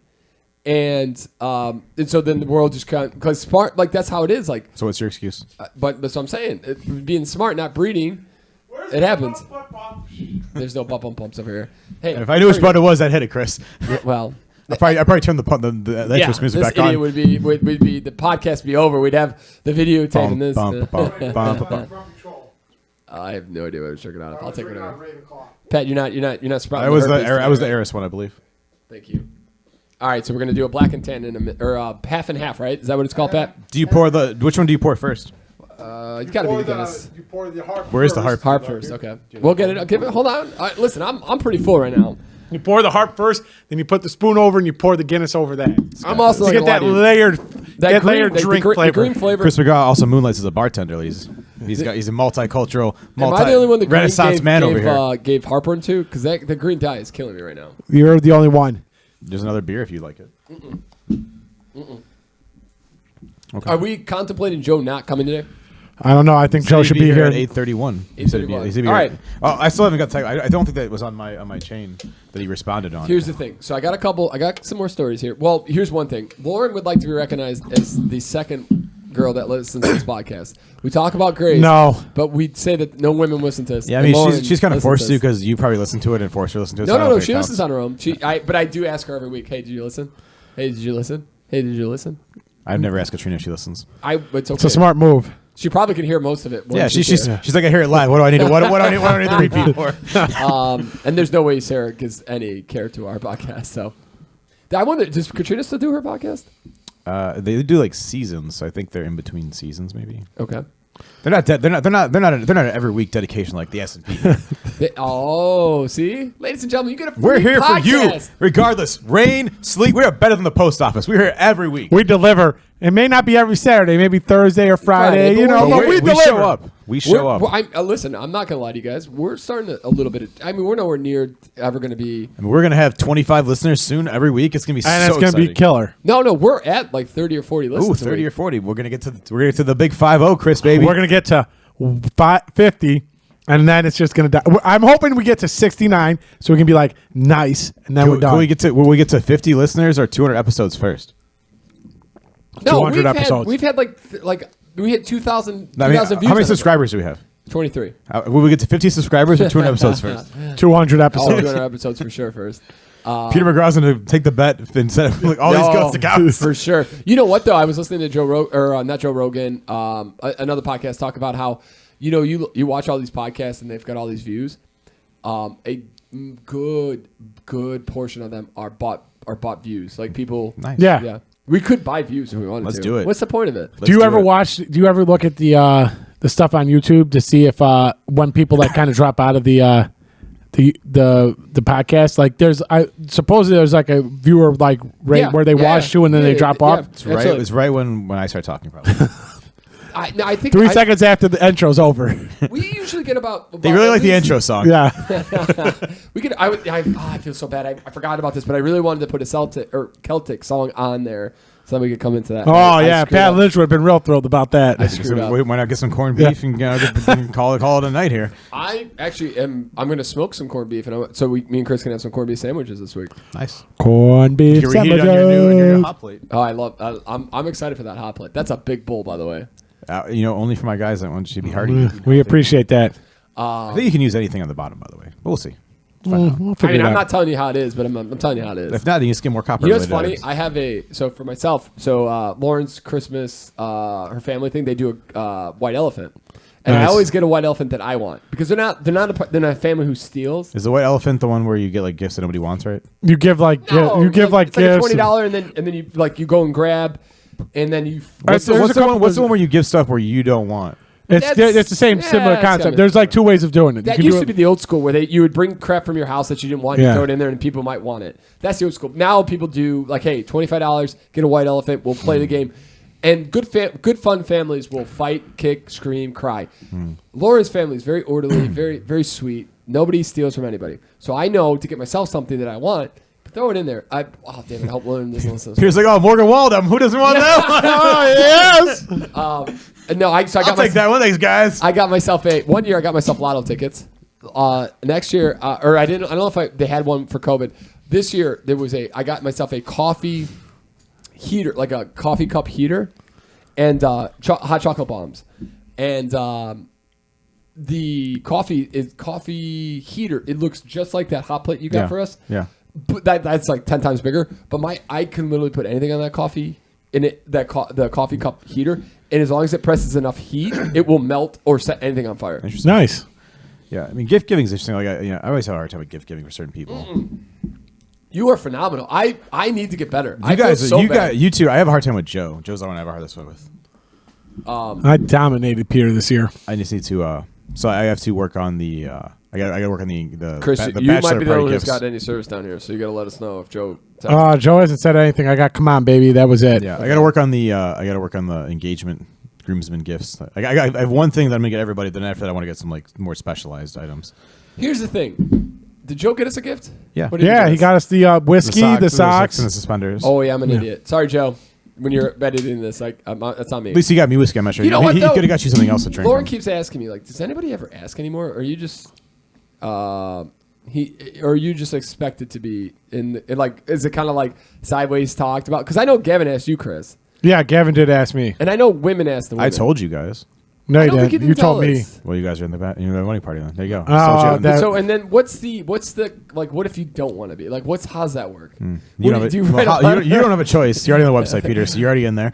And so then the world just kind of, because smart, like that's how it is. Like, So what's your excuse? but that's what I'm saying. Being smart, not breeding, it happens. There's no bumps over here. Hey, And if I knew which button it was, I'd hit it, Chris. well, I'd probably turn the entrance music this back on. idiot would be the podcast be over. We'd have the videotape in this. I have no idea what I'm checking out. I'll take whatever. Pat, you're not sprouting. I was the Eris one, I believe. Thank you. All right, so we're gonna do a black and tan or half and half, right? Is that what it's called, Pat? Do you pour which one do you pour first? You gotta be the Guinness. You pour the Harp. Where is the Harp? Harp first, okay. We'll get it. Okay, hold on. All right, listen, I'm pretty full right now. You pour the Harp first, then you put the spoon over, and you pour the Guinness over that. I'm also to get that layered drink flavor. The green flavor. Chris McGraw also moonlights as a bartender. He's a multicultural, Am I the only one that Renaissance man over here. gave heartburn to? Because the green dye is killing me right now. You're the only one. There's another beer if you like it. Okay. Are we contemplating Joe not coming today? I don't know. I think Joe should be here at 8:31. He said he'd be All right. Oh, I still haven't got text. I don't think that was on my chain that he responded on. Here's the thing. So I got some more stories here. Well, here's one thing. Lauren would like to be recognized as the second girl that listens to this podcast. We talk about Grace. No. But we say that no women listen to us. Yeah, I mean, Lauren she's kind of forced listens to us. because you probably listen to it and forced her to listen to it. No. She listens on her own. But I do ask her every week, hey, did you listen? Hey, did you listen? Hey, did you listen? I've never asked Katrina if she listens. It's okay. It's a smart move. She probably can hear most of it. Yeah, she's like, I hear it live. What do I need to what do I need to repeat for? And there's no way Sarah gives any care to our podcast. So I wonder, does Katrina still do her podcast? They do like seasons, so I think they're in between seasons, maybe. Okay. They're not an every week dedication like the S&P. See, ladies and gentlemen, you get a free We're here podcast. for you, regardless. Rain, sleet. We are better than the post office. We're here every week. We deliver. It may not be every Saturday, maybe Thursday or Friday, but we deliver. show up. We show up. Listen, I'm not going to lie to you guys. We're starting a little bit. We're nowhere near ever going to be. I mean, we're gonna have 25 listeners soon every week. It's gonna be And so it's going to be exciting. killer. No, we're at like 30 or 40 listens. Ooh, 30 or 40. We're gonna get to the big 5-0, Chris, baby. We're going to get to 50, and then it's just going to die. I'm hoping we get to 69, so we can be like, nice, and then we're done. Will we get to 50 listeners or 200 episodes first? No, 200 episodes. We've had we had 2,000 views. How many subscribers do we have? 23. Will we get to 50 subscribers or 200 episodes first? 200 Oh, episodes. 200 episodes for sure first. Peter McGraw's going to take the bet instead of all these goes to cows. For sure. You know what, though? I was listening to not Joe Rogan, another podcast talk about how, you watch all these podcasts and they've got all these views. A good portion of them are bought views. Like people. Nice. Yeah. We could buy views if we wanted to. Let's do it. What's the point of it? Do you ever look at the stuff on YouTube to see if when people that kind of drop out of the the podcast. Like supposedly there's like a viewer like rate where they watch you and then they drop off. It's right when I start talking, probably. I think 3 seconds after the intro's over. We usually get about they really like the intro song. Yeah. We could. I feel so bad. I forgot about this, but I really wanted to put a Celtic song on there so that we could come into that. Oh yeah, Pat Lynch would have been real thrilled about that. Why not get some corned beef and call it a night here? I actually am. I'm going to smoke some corned beef, so me and Chris can have some corned beef sandwiches this week. Nice corned beef sandwiches. You're reheated on your new hot plate. Oh, I'm excited for that hot plate. That's a big bowl, by the way. Only for my guys that want you to be hearty. We appreciate that. I think you can use anything on the bottom, by the way. But we'll see. I'm not telling you how it is, but I'm telling you how it is. If not, then you just get more copper. You know what's funny? I have for myself. So Lauren's Christmas, her family thing, they do a white elephant, and I always get a white elephant that I want because they're not a family who steals. Is the white elephant the one where you get like gifts that nobody wants, right? You give like it's gifts. Like $20 and then you go and grab. And then you. What's the one where you give stuff where you don't want? It's the same similar concept. There's like 2 ways of doing it. That used to be the old school where you would bring crap from your house that you didn't want, you throw it in there, and people might want it. That's the old school. Now people do like, hey, $25, get a white elephant, we'll play the game, and good fun families will fight, kick, scream, cry. Lauren's family is very orderly, very very sweet. Nobody steals from anybody. So I know to get myself something that I want. Throw it in there. Damn it, I hope Lauren doesn't listen. Here's like, Morgan Waldham. Who doesn't want that one? Oh, yes. No, I'll take that one. Thanks, guys. I got myself one year I got myself lotto tickets. Next year, or I don't know if they had one for COVID. This year, I got myself a coffee heater, like a coffee cup heater, and hot chocolate bombs. And the coffee heater, it looks just like that hot plate you got for us. Yeah. But that's like 10 times bigger. But I can literally put anything on that coffee in it. The coffee cup heater, and as long as it presses enough heat, it will melt or set anything on fire. Interesting. Nice. Yeah, I mean, gift giving is interesting. Like, I always have a hard time with gift giving for certain people. You are phenomenal. I need to get better. You two. I have a hard time with Joe. Joe's the one I have a hard this one with. I dominated Peter this year. I just need to. So I have to work on the. I got to work on the Chris, the you might be the one who's gifts. got any service down here, so you got to let us know if Joe. Joe hasn't said anything. I got come on, baby. That was it. Yeah, I got to work on the. I got to work on the engagement groomsmen gifts. I have one thing that I'm gonna get everybody. Then after that, I want to get some like more specialized items. Here's the thing. Did Joe get us a gift? Yeah. He got us the whiskey, the socks, and the suspenders. Oh yeah, I'm an idiot. Sorry, Joe. When you're editing this, that's on me. At least he got me whiskey. I'm not sure. You know what, he could have got you something else to drink. Lauren keeps asking me, like, does anybody ever ask anymore? Or are you just, or are you just expected to be is it kind of like sideways talked about? Because I know Gavin asked you, Chris. Yeah, Gavin did ask me. And I know women asked the women. I told you guys. No, you didn't. You told me. Well, you guys are in the wedding party then. There you go. And then what's the like? What if you don't want to be like? How's that work? You don't have a choice. You're already on the website, Peter. So you're already in there.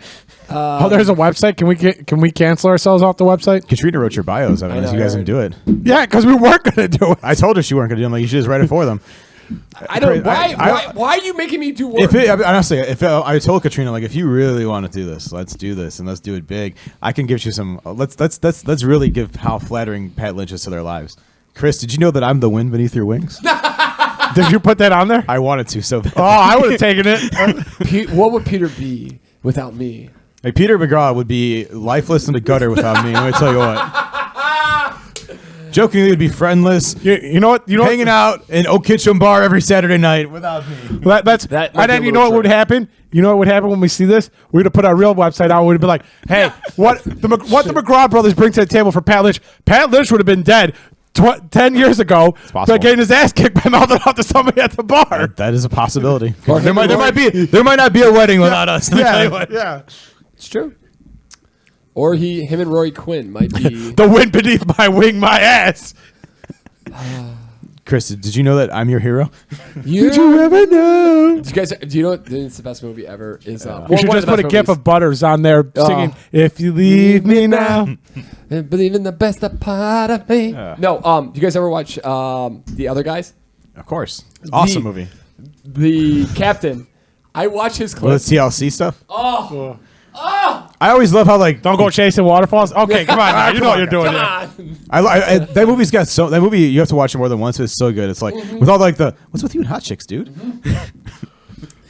There's a website. Can we cancel ourselves off the website? Katrina wrote your bios. I know, you guys didn't do it. Yeah, because we weren't gonna do it. I told her she weren't gonna do it. I'm like, you should just write it for them. I don't. Why are you making me do work? Honestly, I told Katrina, like, if you really want to do this, let's do this and let's do it big. I can give you some. Let's really give how flattering Pat Lynch is to their lives. Chris, did you know that I'm the wind beneath your wings? Did you put that on there? I wanted to so bad. Oh, I would have taken it. What would Peter be without me? Like, Peter McGraw would be lifeless in the gutter without me. Let me tell you what. Jokingly, would be friendless. You know what? Hanging out in Oak Kitchen Bar every Saturday night without me. And then you know what would happen? You know what would happen when we see this? We'd have put our real website out. We'd be like, hey, what the McGraw brothers bring to the table for Pat Lynch? Pat Lynch would have been dead 10 years ago for getting his ass kicked by mouthing off to somebody at the bar. That is a possibility. There might not be a wedding without us. Yeah, it's true. Or him and Rory Quinn might be the wind beneath my wing, my ass. Chris, did you know that I'm your hero? Did you ever know? Do you know what? It's the best movie ever. Is you should just put a gif of Butters on there singing "If You Leave Me Now." And believe in the best part of me. No, do you guys ever watch The Other Guys? Of course, awesome movie. The captain. I watch his clips. The TLC stuff. I always love how like Don't go chasing waterfalls. Okay, come on. Now. You know what you're doing. Come Here. on. that movie's got that movie you have to watch it more than once. It's so good. It's like with all like the what's with you and hot chicks, dude?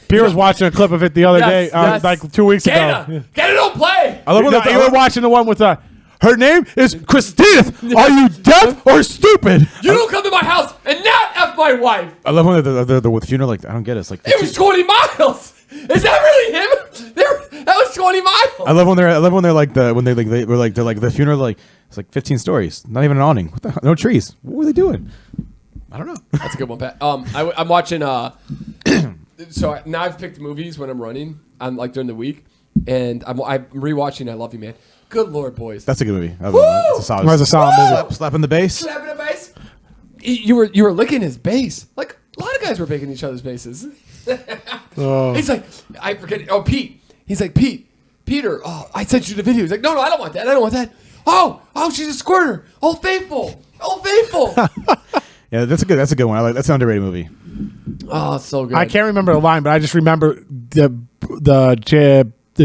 Pierre was watching a clip of it the other day, yes. like 2 weeks ago. Get it on play. I love when You were watching the one with her name is Christina. Are you deaf or stupid? You don't come to my house and not F my wife. I love when they're with funeral. Like I don't get it. It's like It was 20 miles. Is that really him? That was 20 miles. I love when they're like the funeral like it's like 15 stories, not even an awning. What the no trees. What were they doing? I don't know. That's a good one, Pat. I'm watching. So now I've picked movies when I'm running. I'm like during the week, and I'm rewatching I Love You, Man. Good Lord, boys. That's a good movie. Woo! It's a That was a solid movie. Slapping the bass. Slapping a bass. You were licking his bass. Like a lot of guys were picking each other's basses. He's like, I forget. Oh, Pete. He's like, Peter. Oh, I sent you the video. He's like, no, I don't want that. I don't want that. Oh, she's a squirter. Oh, faithful. Yeah, that's a good one. I like that's an underrated movie. Oh, it's so good. I can't remember the line, but I just remember the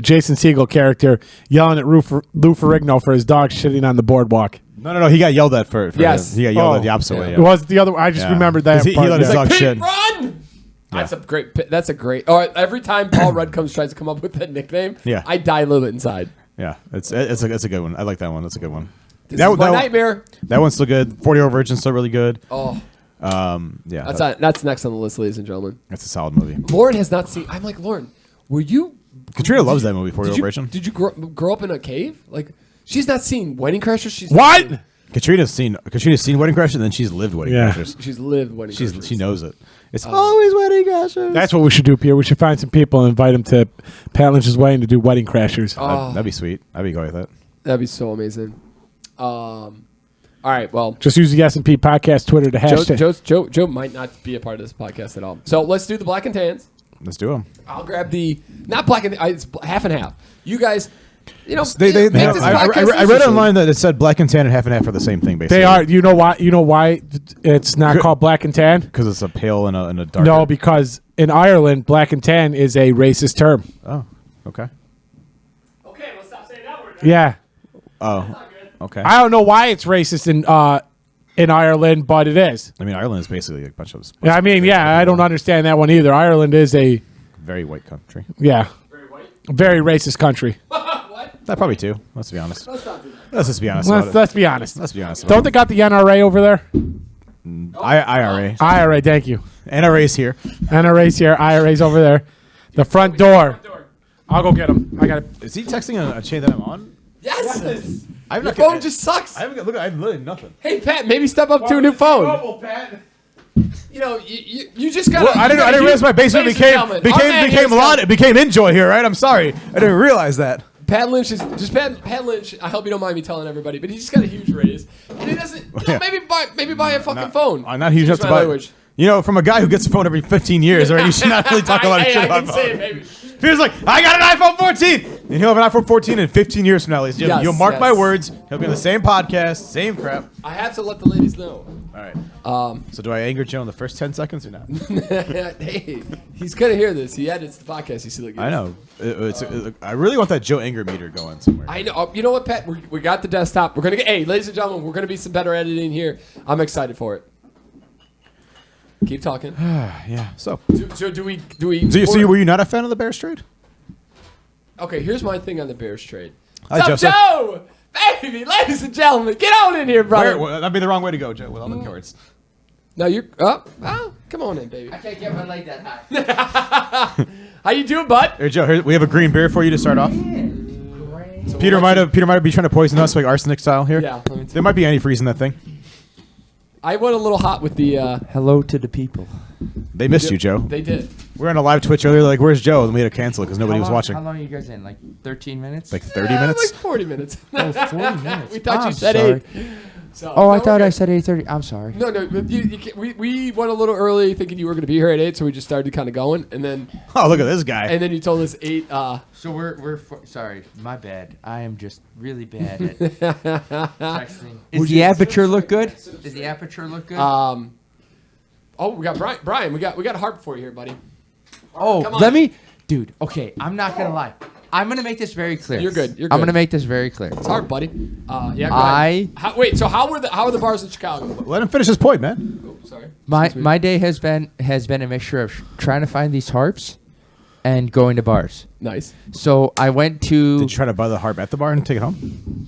Jason Segel character yelling at Lou Ferrigno for his dog shitting on the boardwalk. No. He got yelled at for Yes. He got yelled at the opposite way. It was the other. I just remembered that. He part, let his yeah. dog Pete, shit. run! That's a great. Oh, every time Paul Rudd tries to come up with that nickname, Yeah. I die a little bit inside. Yeah, it's a good one. I like that one. That's a good one. This is my nightmare. That one's still good. 40-Year-Old Virgin's still really good. Oh, Yeah, that's next on the list, ladies and gentlemen. that's a solid movie. Lauren has not seen. I'm like, Lauren, were you? Katrina loves that movie. 40-Year-Old Virgin. Did you grow up in a cave? Like, she's not seen Wedding Crashers. She's What? Katrina's seen Wedding Crashers, and then she's lived Wedding Yeah. Crashers. She's lived Wedding Crashers. She knows it. It's always Wedding Crashers. That's what we should do, Pierre. We should find some people and invite them to Pat Lynch's wedding to do wedding crashers. That'd be sweet. I'd be going with that. That'd be so amazing. All right, well, Just use the S&P podcast Twitter to hashtag. Joe might not be a part of this podcast at all. So let's do the black and tans. Let's do them. I'll grab the not black and it's half and half. You guys, I I read online that it said black and tan and half are the same thing. Basically, They are. You know why? You know why it's not called black and tan? because it's a pale and a dark. No, because in Ireland, black and tan is a racist term. Oh, okay. Okay, well stop saying that word. Yeah, Oh, okay. I don't know why it's racist in Ireland, but it is. I mean, Ireland is basically a bunch of. I mean, yeah, I don't understand that one either. Ireland is a Very white country. very racist country. That probably too. Let's be honest. Let's just be honest. Let's be honest. Let's be honest. Don't they got the NRA over there? IRA. IRA, thank you. NRA's here. NRA's here. IRA's over there. The front door. I'll go get him. I got it. Is he texting a chain that I'm on? Yes. I'm Your not phone just sucks. I haven't got, look. I have literally nothing. Hey Pat, maybe step up to a new phone. You know, you just got. Well, I didn't realize my basement became Enjoy here, right? I'm sorry. I didn't realize that. Pat Lynch is just Pat Lynch. I hope you don't mind me telling everybody, but he just got a huge raise, and he doesn't. Yeah. Maybe buy a fucking phone. I'm not huge enough Excuse to my buy. language. You know, from a guy who gets a phone every 15 years, right? You should not really talk a lot of shit I about can say it, phone. maybe. Feels like I got an iPhone 14, and he'll have an iPhone 14 in 15 years from now. Ladies. Yes, You'll mark yes. my words. He'll be on the same podcast, same crap. I have to let the ladies know. All right. So do I anger Joe in the first 10 seconds or not? Hey, he's gonna hear this. He edits the podcast. You see, like I know. I really want that Joe anger meter going somewhere. I know. You know what, Pat? We got the desktop. We're gonna get. Hey, ladies and gentlemen, we're gonna be some better editing here. I'm excited for it. Keep talking. Yeah. So Do we? were you not a fan of the Bears trade? Okay, here's my thing on the Bears trade. Hi, What's Joseph. up, Joe? Baby, ladies and gentlemen, get on in here, brother. That'd be the wrong way to go, Joe, with all the cards. No, you're up. Oh, come on in, baby. I can't get my leg that high. How you doing, bud? Here, Joe, we have a green beer for you to start off. So Peter might be trying to poison us like arsenic style here. Yeah, let me There might be antifreeze in that thing. I went a little hot with the. Hello to the people. They missed you, Joe. They did. We were on a live Twitch earlier. Like, where's Joe? And we had to cancel it because nobody was watching. How long are you guys in? Like 13 minutes? Like 30 minutes. Like 40 minutes. Oh, 40 minutes. We thought you I'm said sorry. 8. So, Oh, I no, thought we're I good. said 8:30. I'm sorry. No, you can't, we went a little early thinking you were going to be here at 8, so we just started kind of going, and then Oh, look at this guy. you told us 8. So we're sorry. My bad. I am just really bad at texting. Does the aperture look good? Does the aperture look good? Oh, we got Brian. We got a harp for you here, buddy. oh, come on. let me, dude. Okay, I'm not gonna lie. I'm gonna make this very clear. You're good. You're I'm good. gonna make this very clear. It's hard, buddy. Yeah. Go ahead. Wait. So how are the bars in Chicago? Let him finish his point, man. Oh, sorry. My day has been a mixture of trying to find these harps and going to bars. Nice. So I went to. Did you try to buy the harp at the bar and take it home?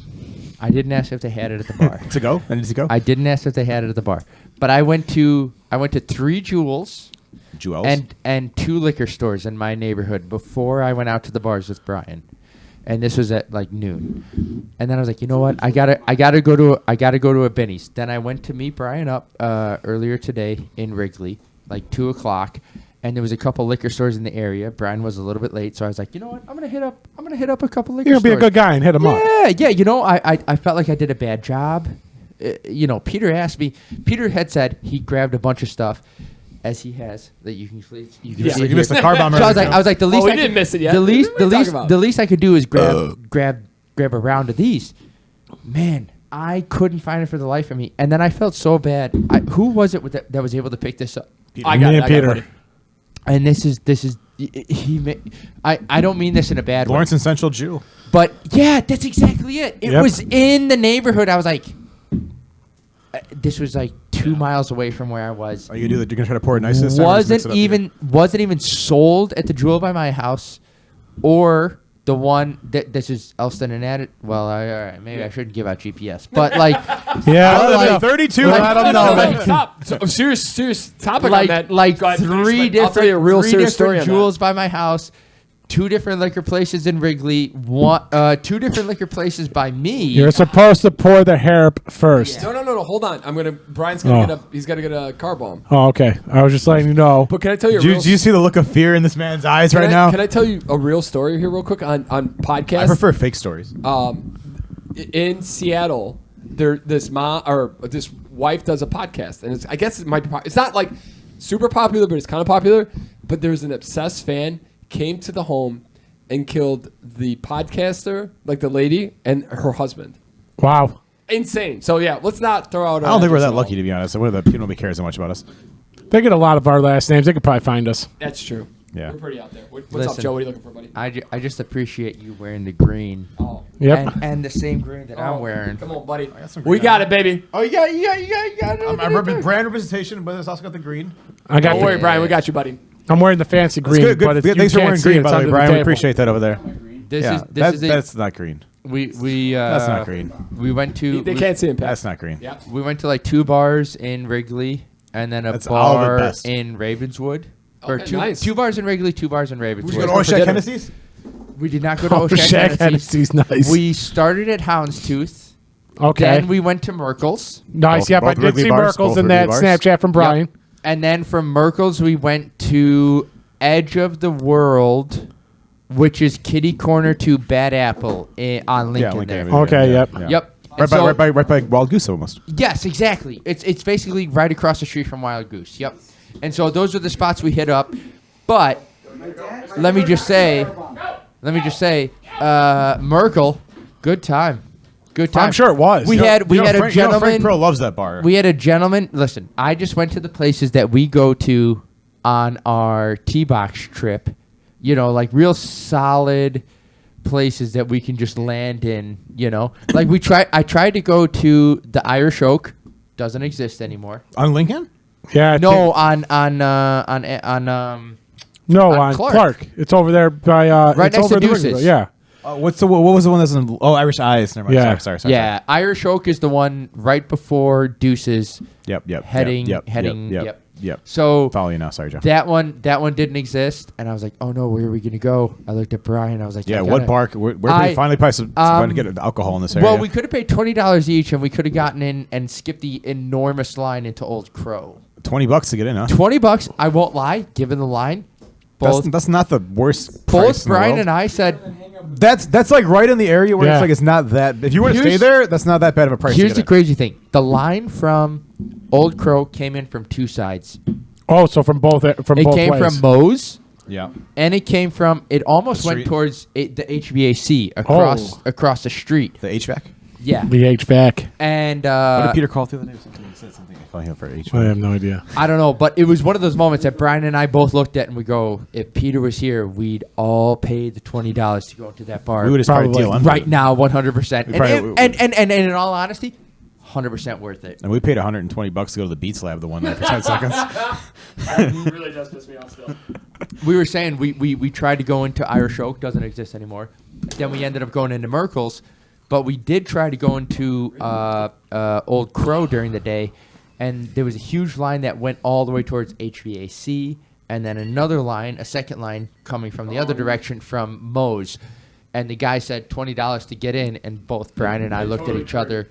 I didn't ask if they had it at the bar. To go? I need to go? I didn't ask if they had it at the bar, but I went to 3 Jewels Jewels? and 2 liquor stores in my neighborhood before I went out to the bars with Brian, and this was at like noon. And then I was like, you know what? I gotta go to a Benny's. Then I went to meet Brian up earlier today in Wrigley, like 2:00, and there was a couple liquor stores in the area. Brian was a little bit late, so I was like, you know what? I'm gonna hit up a couple liquor You're stores. gonna be a good guy and hit him up. Yeah. You know, I felt like I did a bad job. You know, Peter asked me. Peter had said he grabbed a bunch of stuff, as he has that you can see. Yeah. So you missed the car bomber. So I was like, the least we didn't miss it yet. The least, What the are you least, talking about? the least I could do is grab a round of these. Man, I couldn't find it for the life of me, and then I felt so bad. Who was it that was able to pick this up? I got Me it. and Peter. And this is I don't mean this in a bad way. Lawrence and Central Jew. But yeah, that's exactly it. It Yep. was in the neighborhood. I was like, this was like 2 miles away from where I was. Are you gonna do that? You're gonna try to pour it nice this time or just mix it up Wasn't even sold at the Jewel by my house, or the one that this is Elston and Added. Well, all right, maybe I shouldn't give out GPS, but like, Yeah, I like, live 32. like- I don't No, know. no, stop. So, serious topic on like that. Go ahead, finish, three but I'll tell you a real three serious story different on that. Jewels by my house. 2 different liquor places in Wrigley. 2 different liquor places by me. you're supposed to pour the Harp first. No. Hold on. Brian's gonna Oh. he's gonna get a car bomb. Oh, okay. I was just letting you know. But can I tell you? Do you see the look of fear in this man's eyes right now? Can I tell you a real story here, real quick on podcast? I prefer fake stories. In Seattle, this wife does a podcast, and I guess it might be. It's not like super popular, but it's kind of popular. But there's an obsessed fan came to the home and killed the podcaster, like the lady, and her husband. Wow. Insane. So yeah, let's not throw out. I don't think we're that lucky, to be honest. What are the people don't care so much about us? They get a lot of our last names. They could probably find us. That's true. Yeah. We're pretty out there. What's up, Listen. Joe? What are you looking for, buddy? I just appreciate you wearing the green. Oh. Yep. And the same green that I'm wearing. Come on, buddy. some We green got on. it, baby. Oh, you got it. I'm brand representation, but it's also got the green. I got. Don't worry, Brian. We got you, buddy. I'm wearing the fancy green, Good. but it's, you Thanks for can't wearing see green, it. by It's the way, under Brian. We table. appreciate that over there. This Yeah, is this is that's not green. we That's not green. We went to They can't see him. Pat. That's not green. Yeah. we went to like 2 bars in Wrigley and then a That's all of it bar best. in Ravenswood. Or Okay, two nice. 2 bars in Wrigley, 2 bars in Ravenswood. You go to Where's Oshak dinner? Hennessy's? We did not go to Oh, Oshak Shaq Hennessy's. Hennessy's nice. We started at Houndstooth. Okay. Then we went to Merkel's. Nice. Both- Yep, I both did Wrigley see bars, Merkel's both in that Wrigley bars. Snapchat from Brian. And then from Merkel's, we went to Edge of the World, which is kitty corner to Bad Apple on Lincoln Lincoln there. Avenue, Okay, yep. Yep. Right And so- by Wild Goose almost. Yes, exactly. It's basically right across the street from Wild Goose. Yep. And so those are the spots we hit up. But let me just say, Merkel, good time. Good time. I'm sure it was. We had a Frank gentleman. Pro loves that bar. We had a gentleman. Listen, I just went to the places that we go to on our T-Box trip. You know, like real solid places that we can just land in. You know, like I tried to go to the Irish Oak. Doesn't exist anymore. On Lincoln? Yeah. I No, think- on on Clark. Clark. It's over there by Right it's next over to in the Wrigley. Deuces. Yeah. What was the one that's in? Oh, Irish Eyes. Never mind. Yeah. Sorry. yeah, Irish Oak is the one right before Deuces. Yep. Heading. Yep. So Follow you now. Sorry, Joe. that one didn't exist, and I was like, oh no, where are we gonna go? I looked at Brian. I was like, Yeah. I What gotta- bar? Where can I- we finally price to get alcohol in this area? Well, we could have paid $20 each, and we could have gotten in and skipped the enormous line into Old Crow. $20 to get in, huh? $20. I won't lie. Given the line, That's not the worst. price both in the Brian world. and I said, That's like right in the area where Yeah. it's like it's not that. If you were to stay Here's- there, that's not that bad of a price. here's to the get crazy thing: the line from Old Crow came in from 2 sides. Oh, so from both It both came ways. from Moe's. in. Yeah. And it came from. It almost The went street. towards the HVAC across the street. The HVAC. Yeah. The HVAC. And What did Peter call the other day? He said something. Calling him for HVAC. I have no idea. I don't know, but it was one of those moments that Brian and I both looked at and we go, if Peter was here, we'd all pay the $20 to go to that bar. We would just probably deal right now, 100%. probably- And in all honesty, 100% worth it. And we paid $120 to go to the Beats Lab the one night for 10 seconds. That really does piss me off still. We were saying we tried to go into Irish Oak, doesn't exist anymore. Then we ended up going into Merkel's, but we did try to go into Old Crow during the day, and there was a huge line that went all the way towards HVAC, and then another line, a second line, coming from the other direction from Moe's. And the guy said $20 to get in, and both Brian and I looked at each other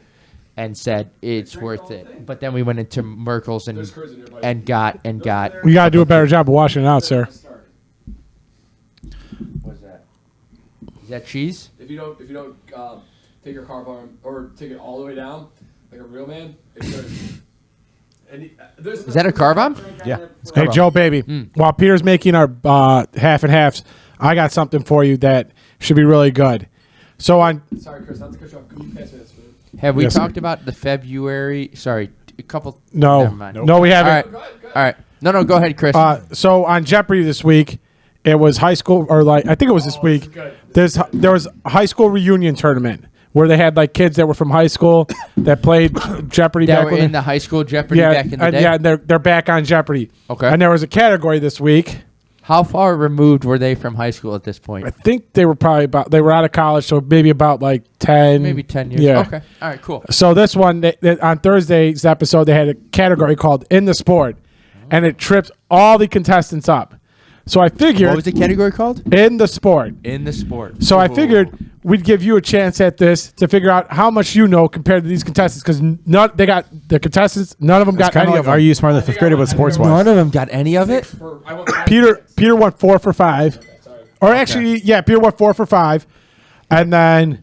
and said it's worth it. But then we went into Merkel's and got. We got to do a better job of washing it out, sir. What's that? Is that cheese? If you don't take your car bar or take it all the way down like a real man, Is that a car bomb? Yeah. Hey, Joe, baby. While Peter's making our half and halves, I got something for you that should be really good. So on. Sorry, Chris, not to cut you off. Can you pass me that spoon? Have we Yes, talked sir. about the February? Sorry, a couple. No, Never mind. no, we All haven't. right, all right. No, go ahead, Chris. So on Jeopardy this week, it was high school, or like I think it was this week. There was a high school reunion tournament where they had like kids that were from high school that played Jeopardy that back were when in the high school Jeopardy back in the and, day. yeah, and they're back on Jeopardy. Okay. And there was a category this week. How far removed were they from high school at this point? I think they were they were out of college, so maybe about like 10. Maybe 10 years. Yeah. Okay. All right. Cool. So this one, on Thursday's episode, they had a category called In the Sport, and it tripped all the contestants up. So I figured What was the category called? In the Sport. In the sport. So I figured we'd give you a chance at this to figure out how much you know compared to these contestants, because none of them got any of them. Are you smarter than fifth grader with sports wise? None of them got any of it. Peter went 4 for 5, or actually, yeah, Peter went 4 for 5, and then,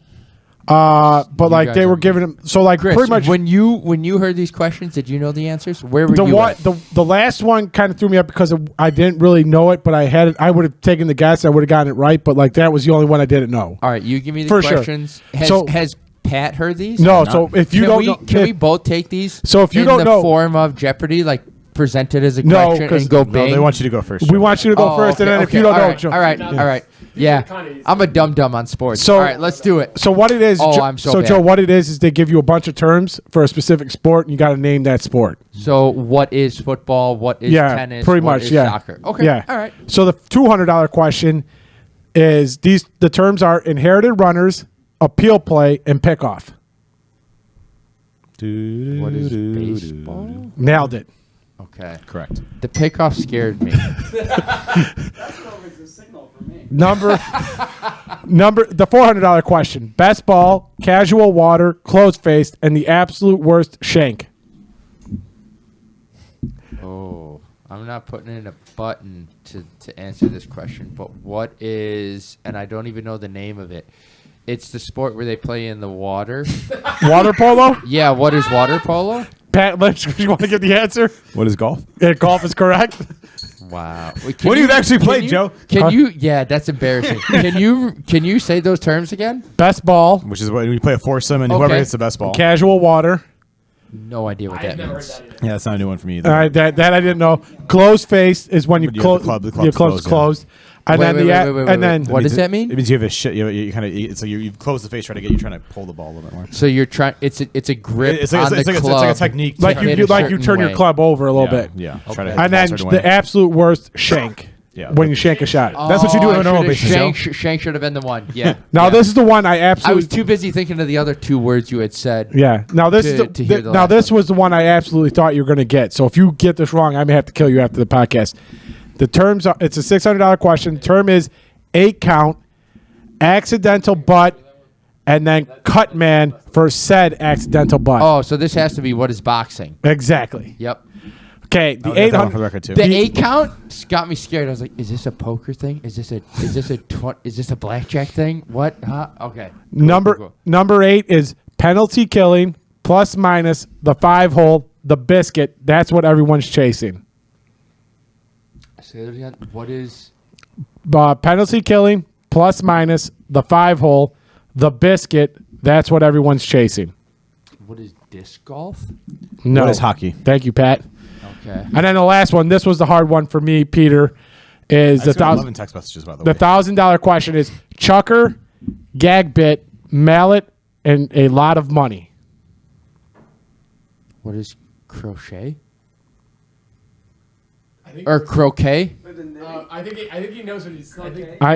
but like guys they are- were giving him so like Chris, pretty much when you heard these questions, did you know the answers? Where were the you? one at? the last one kind of threw me up because I didn't really know it, but I would have taken the guess, I would have gotten it right, but like that was the only one I didn't know. All right, you give me the For sure. questions. So- Has Pat heard these? No, so if you Can don't we, know, can we both take these? So if you in don't the know- form of Jeopardy, like presented as a No, question 'cause- and go No, bang. they want you to go first. we want you to go first, and then if you don't all know, right, Joe- all right. Yeah, I'm a dum on sports. So- all right, let's do it. So what it is? Oh, Jo- I'm so bad. Joe, what it is they give you a bunch of terms for a specific sport, and you got to name that sport. So what is football? What is Yeah, tennis? pretty what much. is Yeah, soccer? Okay. Yeah. All right. So the $200 question is the terms are inherited runners, appeal play, and pickoff. What is baseball? Nailed it. Okay. Correct. The pickoff scared me. Number the $400 question: best ball, casual water, closed faced, and the absolute worst shank. Oh, I'm not putting in a button to answer this question, but what is, and I don't even know the name of it. It's the sport where they play in the water. Water polo. Yeah, what is water polo? Pat Lynch, you want to give the answer? What is golf? Golf is correct. Wow. What do you actually play, Joe? Can you? Yeah, that's embarrassing. Can you say those terms again? Best ball, Which is when you play a foursome and Okay. whoever hits the best ball. casual water. No idea what that means. Yeah, that's not a new one for me either. All right, that I didn't know. Closed face is when you When you have close. the club- the Your club's club's closed, closed. And Wait, then wait, and then What does that mean? It means you have a shit. You kind of. It's like you close the face, trying to pull the ball a little bit more. So you're trying. It's a grip It's like- on it's the like- it's club. like a technique. like hit you a like you certain turn your way. club over a little Yeah, bit. Yeah. Okay. Try to hit And the then ball a certain way. the absolute worst shank. Yeah. When you shank a shot. That's what you do on a normal basis, Joe. Shank should have been the one. Yeah. Now yeah. this is the one I I absolutely. was too busy thinking of the other two words you had said. Yeah. Now this is to hear the now last this was the one I absolutely thought you were going to get. So if you get this wrong, I may have to kill you after the podcast. The terms are. It's a $600 question. Term is 8 count, accidental butt, and then cut man for said accidental butt. Oh, so this has to be what is boxing? Exactly. Yep. Okay. The I'll get that one for the 800. record too. The 8 count got me scared. I was like, "Is this a poker thing? Is this a blackjack thing? What? Huh? Okay. Cool. Number 8 is penalty killing plus minus the 5 hole, the biscuit. That's what everyone's chasing. Say that again. What is? Penalty killing plus minus the 5 hole, the biscuit. That's what everyone's chasing. What is disc golf? No. What is hockey? Thank you, Pat. Okay. And then the last one, this was the hard one for me, Peter, is I just got 11 text messages, by the the way. $1,000 question is chucker, gag bit, mallet, and a lot of money. What is crochet? I think Or croquet? I think he knows what he's.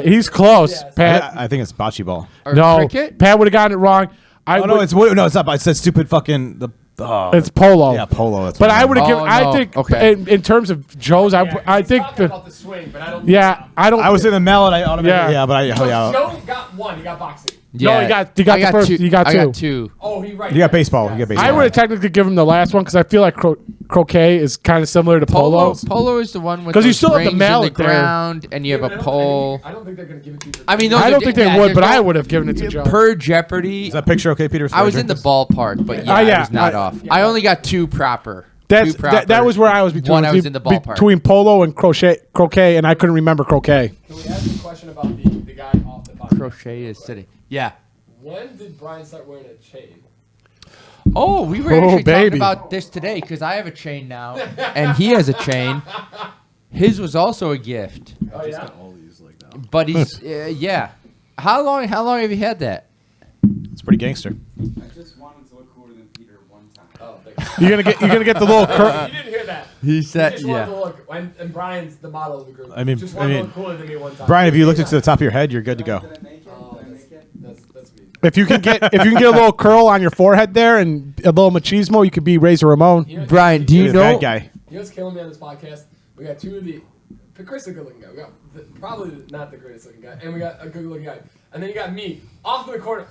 He's close, Yes. Pat. I think it's bocce ball. Or No, cricket? Pat would have gotten it wrong. It's It's not. It's that stupid fucking it's polo. yeah, polo. That's But what I would have Oh, given. I no. think Okay. in terms of Joe's, I think about the swing, but I don't. yeah, I don't. I was in the mallet. I automatically Yeah. Joe got one. He got boxing. No, he got the I first. Two. He got I two. got two. Oh, he right. You got baseball. You got baseball. I would have technically given him the last one because I feel like croquet is kind of similar to polo. Polo is the one with 'Cause you those still have the rings mallet in the there. ground, and you have a pole. I don't think they're gonna give it to you. I mean, those I are don't think they yeah, would, they're but I going- would have given it to Joe. Per Jeopardy. Is that picture okay, Peter? I was in the ballpark, but yeah, yeah, I was not I- off. I only got two proper. That's Two proper. that was where I was between. One I was in the ballpark. between polo and croquet, and I couldn't remember croquet. Can we ask a question about the guy off the podcast? Crochet is sitting. Yeah. When did Brian start wearing a chain? Oh, we were Oh, actually baby. talking about this today because I have a chain now, and he has a chain. His was also a gift, Oh yeah. but he's yeah. How long have you had that? It's pretty gangster. I just wanted to look cooler than Peter one time. Oh, thanks. You're gonna get the little curl. You didn't hear that. He He said just wanted to look, and Brian's the model of the group. I mean- just I wanted mean, to look cooler than me one time. Brian, if you looked into the top of your head, you're good to go. Did I make it? Oh, Did I make it? that's me. If you can get a little curl on your forehead there and a little machismo, you could be Razor Ramon. You know- Brian, do You're you the know? bad guy. You know what's killing me on this podcast? We got two of the. Chris is a good looking guy. We got probably not the greatest looking guy, and we got a good looking guy, and then you got me off in the corner,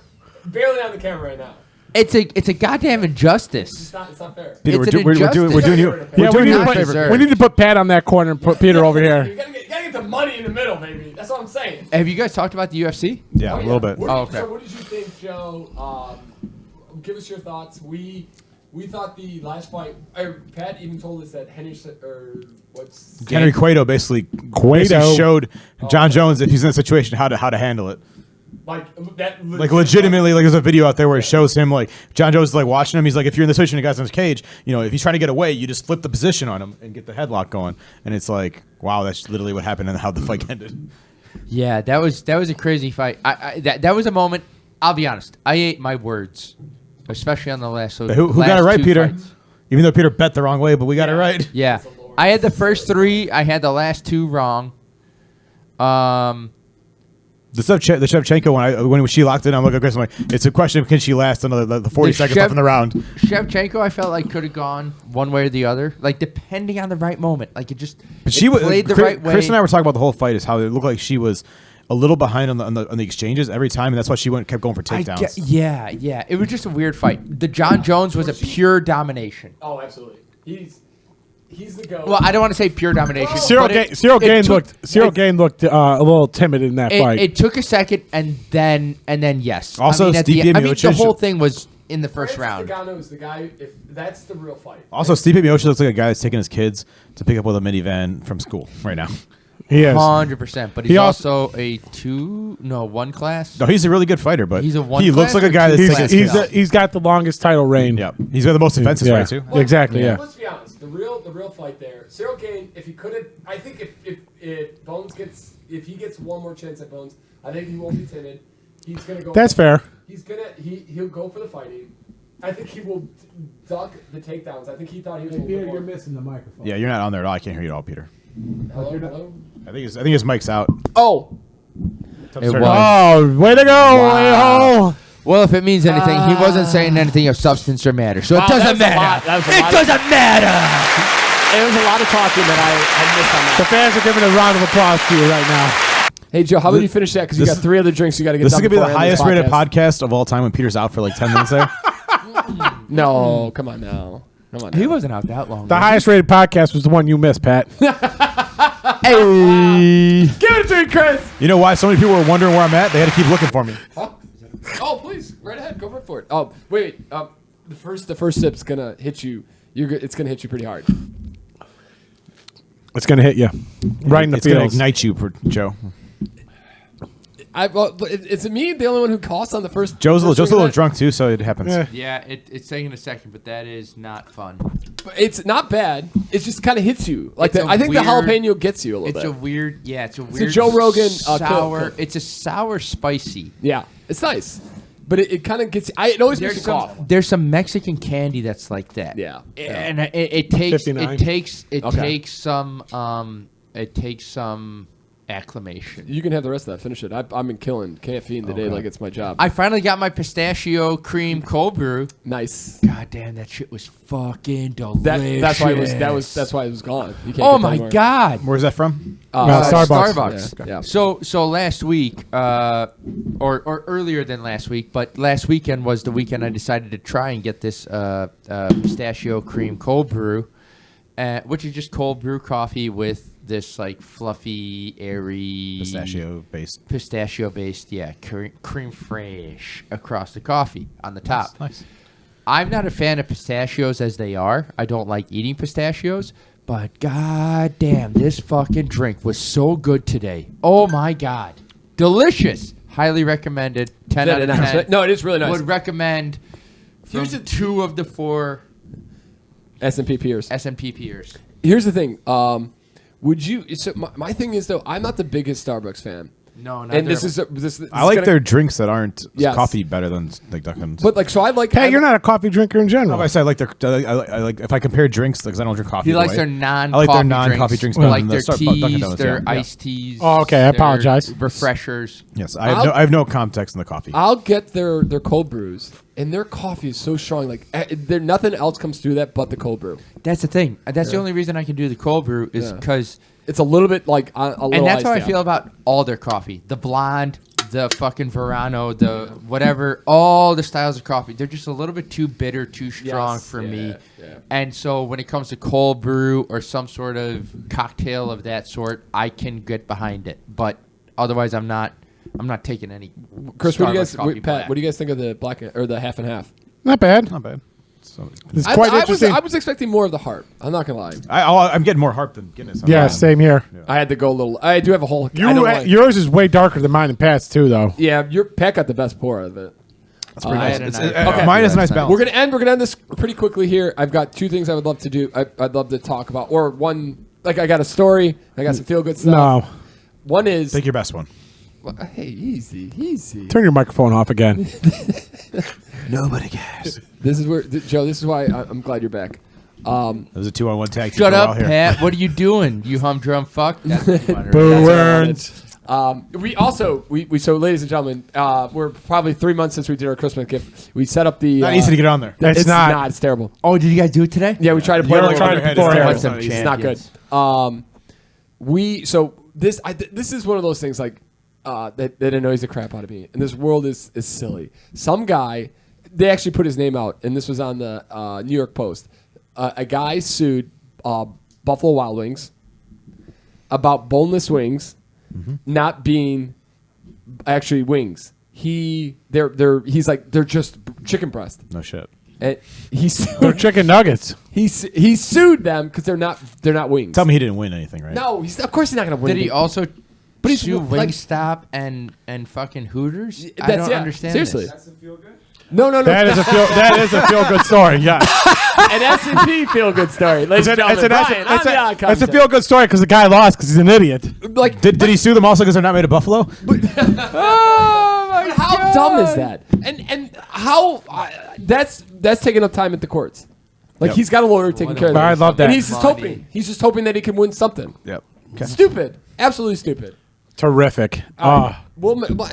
barely on the camera right now. It's a goddamn injustice. It's not fair. Peter, It's we're an doing you. injustice. We're Yeah, doing we you need, a to favor. put, we need to put Pat on that corner and put Peter over You here. gotta get the money in the middle, baby. That's what I'm saying. Have you guys talked about the UFC? Yeah, Oh, a little bit. What Oh, did- okay. So what did you think, Joe? Give us your thoughts. We thought the last fight. Pat even told us that Henry Henry Cueto basically showed John Jones if he's in a situation how to handle it. Like legitimately, like there's a video out there where it shows him like John Jones is like watching him. He's like, if you're in the situation, the guy's in his cage, you know, if he's trying to get away, you just flip the position on him and get the headlock going. And it's like, wow, that's literally what happened and how the fight ended. Yeah, that was a crazy fight. That was a moment. I'll be honest. I ate my words, especially on the last. So Who last got it right, two Peter? fights. Even though Peter bet the wrong way, but we got it right. Yeah, I had the first three. I had the last two wrong. The Shevchenko one, when she locked in, I'm looking at Chris. I'm like, it's a question of can she last another the 40 seconds left in the round? Shevchenko, I felt like could have gone one way or the other, like depending on the right moment. Like it just. But she played the right way. Chris and I were talking about the whole fight is how it looked like she was a little behind on the exchanges every time, and that's why she kept going for takedowns. Yeah. It was just a weird fight. The John Jones was a pure domination. Oh, absolutely. He's the GOAT. Well, I don't want to say pure domination. Cyril but it Gain took- looked a little timid in that fight. It took a second, and then yes. Also, I mean, Stipe the Miocic- whole thing was in the first round. Ngannou is the guy. If that's the real fight. Also, Stipe Miocic looks like a guy that's taking his kids to pick up with a minivan from school right now. He is. 100%. But he's He also a one class. No, he's a really good fighter, but He's a one he looks class like a or guy two that's He's, taking his he's, kids. he's got the longest title reign. Yeah, he's got the most defenses, Yeah. right, too? Exactly, yeah. Let's be honest. The real fight there. Cyril Gane, if he couldn't, I think if Bones if he gets one more chance at Bones, I think he won't be timid. He's gonna go. That's fair. He'll go for the fighting. I think he will duck the takedowns. I think he thought he was. Before. missing the microphone. Yeah, you're not on there at all. I can't hear you at all, Peter. Hello. I think his mic's out. Oh. Tell It him to turn was. on. Oh, way to go, a-hole. Well, if it means anything, he wasn't saying anything of substance or matter, so it doesn't matter. It doesn't matter. It was a lot of talking that I missed on The that. fans are giving a round of applause to you right now. Hey Joe, how about you finish that? Because you got 3 other drinks you got to get This is done. going to be the before I end this highest rated podcast of all time when Peter's out for like 10 minutes there. No, come on now. Come on. He wasn't out that long. The highest rated podcast was the one you missed, Pat. Hey. Give it to me, Chris. You know why so many people were wondering where I'm at? They had to keep looking for me. Oh, please, right ahead. Go for it. Oh, wait. The first sip's gonna hit you. It's gonna hit you pretty hard. It's going to hit you right in the It's going to feels. ignite you, Joe. Is it me the only one who coughs on the first? Joe's a first little drink of that? drunk too, so it happens. Yeah. Yeah, it's taking a second, but that is not fun. But it's not bad. It just kind of hits you. Like It's a I think the weird- jalapeno gets you a little It's bit. a weird, it's a weird Joe Rogan, sour. cook. It's a sour spicy. Yeah, it's nice, but it kind of gets. It always makes you cough. There's some Mexican candy that's like that. Yeah. And it takes 59. Okay. takes some acclimation. You can have the rest of that. Finish it. I've been killing caffeine today like it's my job. I finally got my pistachio cream cold brew. Nice. God damn, that shit was fucking delicious. That's why it was. That's why it was gone. You can't Oh get that my anymore. god. Where's that from? Starbucks. Yeah. So last week, or earlier than last week, but last weekend was the weekend I decided to try and get this pistachio cream cold brew, which is just cold brew coffee with this like fluffy, airy Pistachio based. cream fraiche across the coffee on the top. Nice. I'm not a fan of pistachios as they are. I don't like eating pistachios. But god damn, this fucking drink was so good today. Oh my god. Delicious. Highly recommended. 10 out of 10. No, it is really nice. Would recommend from Here's the- 2 of the 4 S&P peers. S&P peers. Here's the thing. Would you? So my thing is though, I'm not the biggest Starbucks fan. No, not And this is I like their drinks that aren't Yes. coffee better than like Dunkin's. But like, so I like. Hey, you're not a coffee drinker in general. No, I say I like their. I like if I compare drinks because I don't drink coffee. He likes their I non-coffee like their non-coffee drinks better like than their the teas, Dunkin' Donuts, their yeah. iced teas. Oh, okay, I their apologize. Refreshers. Yes, I have no context in the coffee. I'll get their cold brews, and their coffee is so strong. Like, there nothing else comes through that but the cold brew. That's the thing. That's the only reason I can do the cold brew is Yeah. because. It's a little bit like a little. And that's how I iced, yeah. feel about all their coffee. The blonde, the fucking Verano, the whatever, all the styles of coffee. They're just a little bit too bitter, too strong Yes, for yeah, me. yeah. And so when it comes to cold brew or some sort of cocktail of that sort, I can get behind it. But otherwise, I'm not taking any. Chris, what do you guys, Starbucks coffee Pat? black. What do you guys think of the black or the half and half? Not bad. Not bad. So, It's quite interesting. I was expecting more of the Harp. I'm not gonna lie. I'm getting more Harp than Guinness. Yeah, same here. I had to go a little. I do have a whole. I don't like- Yours is way darker than mine and Pat's too, though. yeah, your Pat got the best pour of it. That's pretty I nice. had a It's- nice- Okay. Mine is a nice We're balance. We're gonna end this pretty quickly here. I've got 2 things I would love to do. I'd love to talk about, or one. Like I got a story. I got some feel good stuff. No. One is. Take your best one. Hey, easy. Turn your microphone off again. Nobody cares. This is where Joe. This is why I'm glad you're back. It was a 2-on-1 tag. team Shut for a up, while here. Pat. What are you doing? You humdrum fuck. That's what you wanted, Boo right? earned. We also so ladies and gentlemen, we're probably 3 months since we did our Christmas gift. We set up the. Not easy to get on there. It's not. It's terrible. Oh, did you guys do it today? Yeah, we tried to play You it. tried it before. It's Some terrible. It's not good. champions. This is one of those things like that annoys the crap out of me. And this world is silly. Some guy, they actually put his name out, and this was on the New York Post. A guy sued Buffalo Wild Wings about boneless wings not being actually wings. He's like they're just chicken breast. No shit. And They're sued, chicken nuggets. he sued them because they're not wings. Tell me he didn't win anything, right? No, of course he's not going to win. Did he also But he's sue like- Wingstop and fucking Hooters? I That's- don't yeah, understand. seriously. this. That's a feel good. No. That is a feel good story. Yeah. An S&P feel good story. Ladies and gentlemen, Brian, on the odd It's a concept. feel good story because the guy lost because he's an idiot. Like, Did he sue them also because they're not made of buffalo? but how dumb is that? And how that's taking up time at the courts. Like Yep. he's got a lawyer taking care of that. I love that. And he's just Money. hoping. He's just hoping that he can win something. Yep. Stupid. Absolutely stupid. Terrific. Well,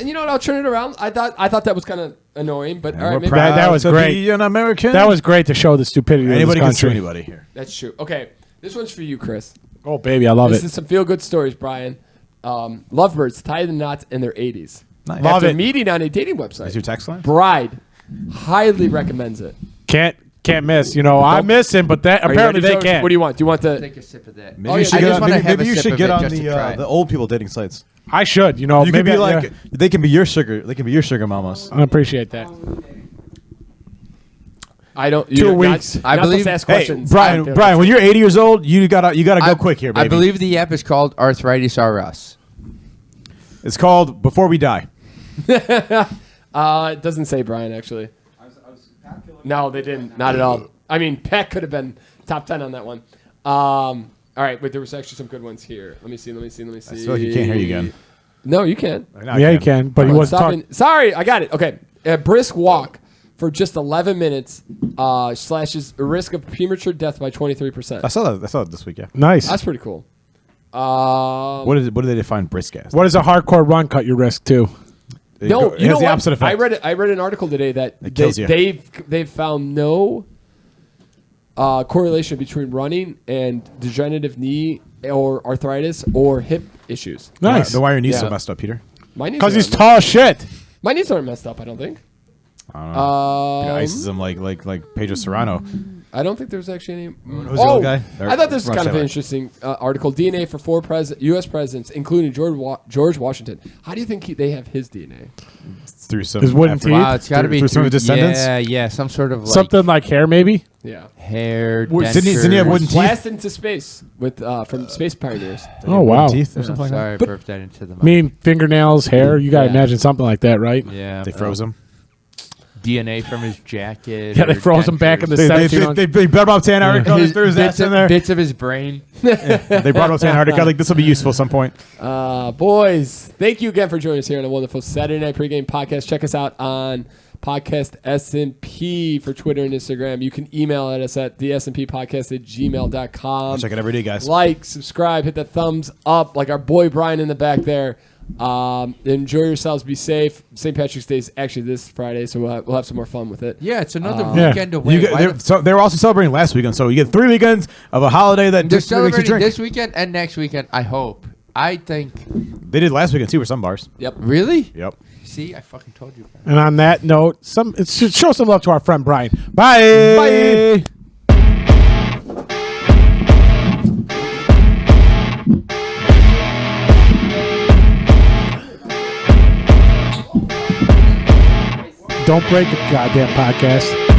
you know what? I'll turn it around. I thought that was kind of annoying, but all right, maybe that was to great. Be an American. That was great to show the stupidity Anybody of can this sue country. anybody here. that's true. Okay, this one's for you, Chris. Oh, baby, I love This it. is some feel good stories, Brian. Lovebirds tie the knots in their 80s. Nice. Love After it. meeting on a dating website. Is your text line? Bride highly recommends it. Can't miss. You know, I miss him, but that Are you apparently ready, they Joe? can't. What do you want? Do you want to? Take a sip of that. Maybe Oh, you yeah, should I get just on, wanna maybe, have maybe a you sip should of get it on just to try it. the old people dating sites. I should. You know, You maybe could be I- like they can be your sugar. They can be your sugar mamas. I appreciate that. I don't. 2 weeks. I Not believe- supposed to ask Hey, questions. Brian, when you're 80 years old, you gotta go quick here, baby. I believe the app is called Arthritis R Us. It's called Before We Die. It doesn't say Brian, actually. No, they didn't. Not at all. I mean, Pat could have been top 10 on that one. All right, but there was actually some good ones here. Let me see. I feel like you can't hear you again. No, you can. Yeah, you can, but he wasn't talking. Sorry, I got it. Okay. A brisk walk for just 11 minutes slashes the risk of premature death by 23%. I saw that this week, yeah. Nice. That's pretty cool. What do they define brisk as? What does a hardcore run cut your risk to? No, It you has know the what? opposite effect. I read an article today that It kills you. they've found no correlation between running and degenerative knee or arthritis or hip issues. Nice. Why are your knees Yeah. so messed up, Peter? My knees Because he's aren't- tall as shit. My knees aren't messed up, I don't think. I don't know. Ices them like Pedro Serrano. I don't think there's actually any. Who's the old guy? I thought this was Rush kind of an Hour. interesting article. DNA for 4 U.S. presidents, including George Washington. How do you think they have his DNA? Through some His wooden after- teeth? Wow, it's got to be through some of his descendants? Yeah, some sort of like Something like hair, maybe? Yeah. hair. Didn't he have dentures. wooden teeth? Blasted into space with from Space Pioneers. Oh, wow. Teeth or I'm something like that? sorry, burped that into the mic. I mean, fingernails, hair. You got to Yeah. imagine something like that, right? Yeah, They froze him. DNA from his jacket. Yeah, they or froze him back in the dentures. They 1700s. brought him up to Antarctica. His Threw his ass in there. bits of his brain. They brought him up to Antarctica. Like, this will be useful at some point. Boys, thank you again for joining us here on a wonderful Saturday Night Pregame podcast. Check us out on Podcast SMP for Twitter and Instagram. You can email at us at thesmpodcast@gmail.com. Check it every day, guys. Like, subscribe, hit the thumbs up, like our boy Brian in the back there. Enjoy yourselves. Be safe. St. Patrick's Day is actually this Friday, so we'll have some more fun with it. Yeah, it's another Yeah. weekend away. They were also celebrating last weekend, so you get 3 weekends of a holiday that They're just makes you celebrating drink. this weekend and next weekend, I hope. I think. They did last weekend too with some bars. Yep. Really? Yep. See, I fucking told you. And on that note, show some love to our friend Brian. Bye. Don't break the goddamn podcast.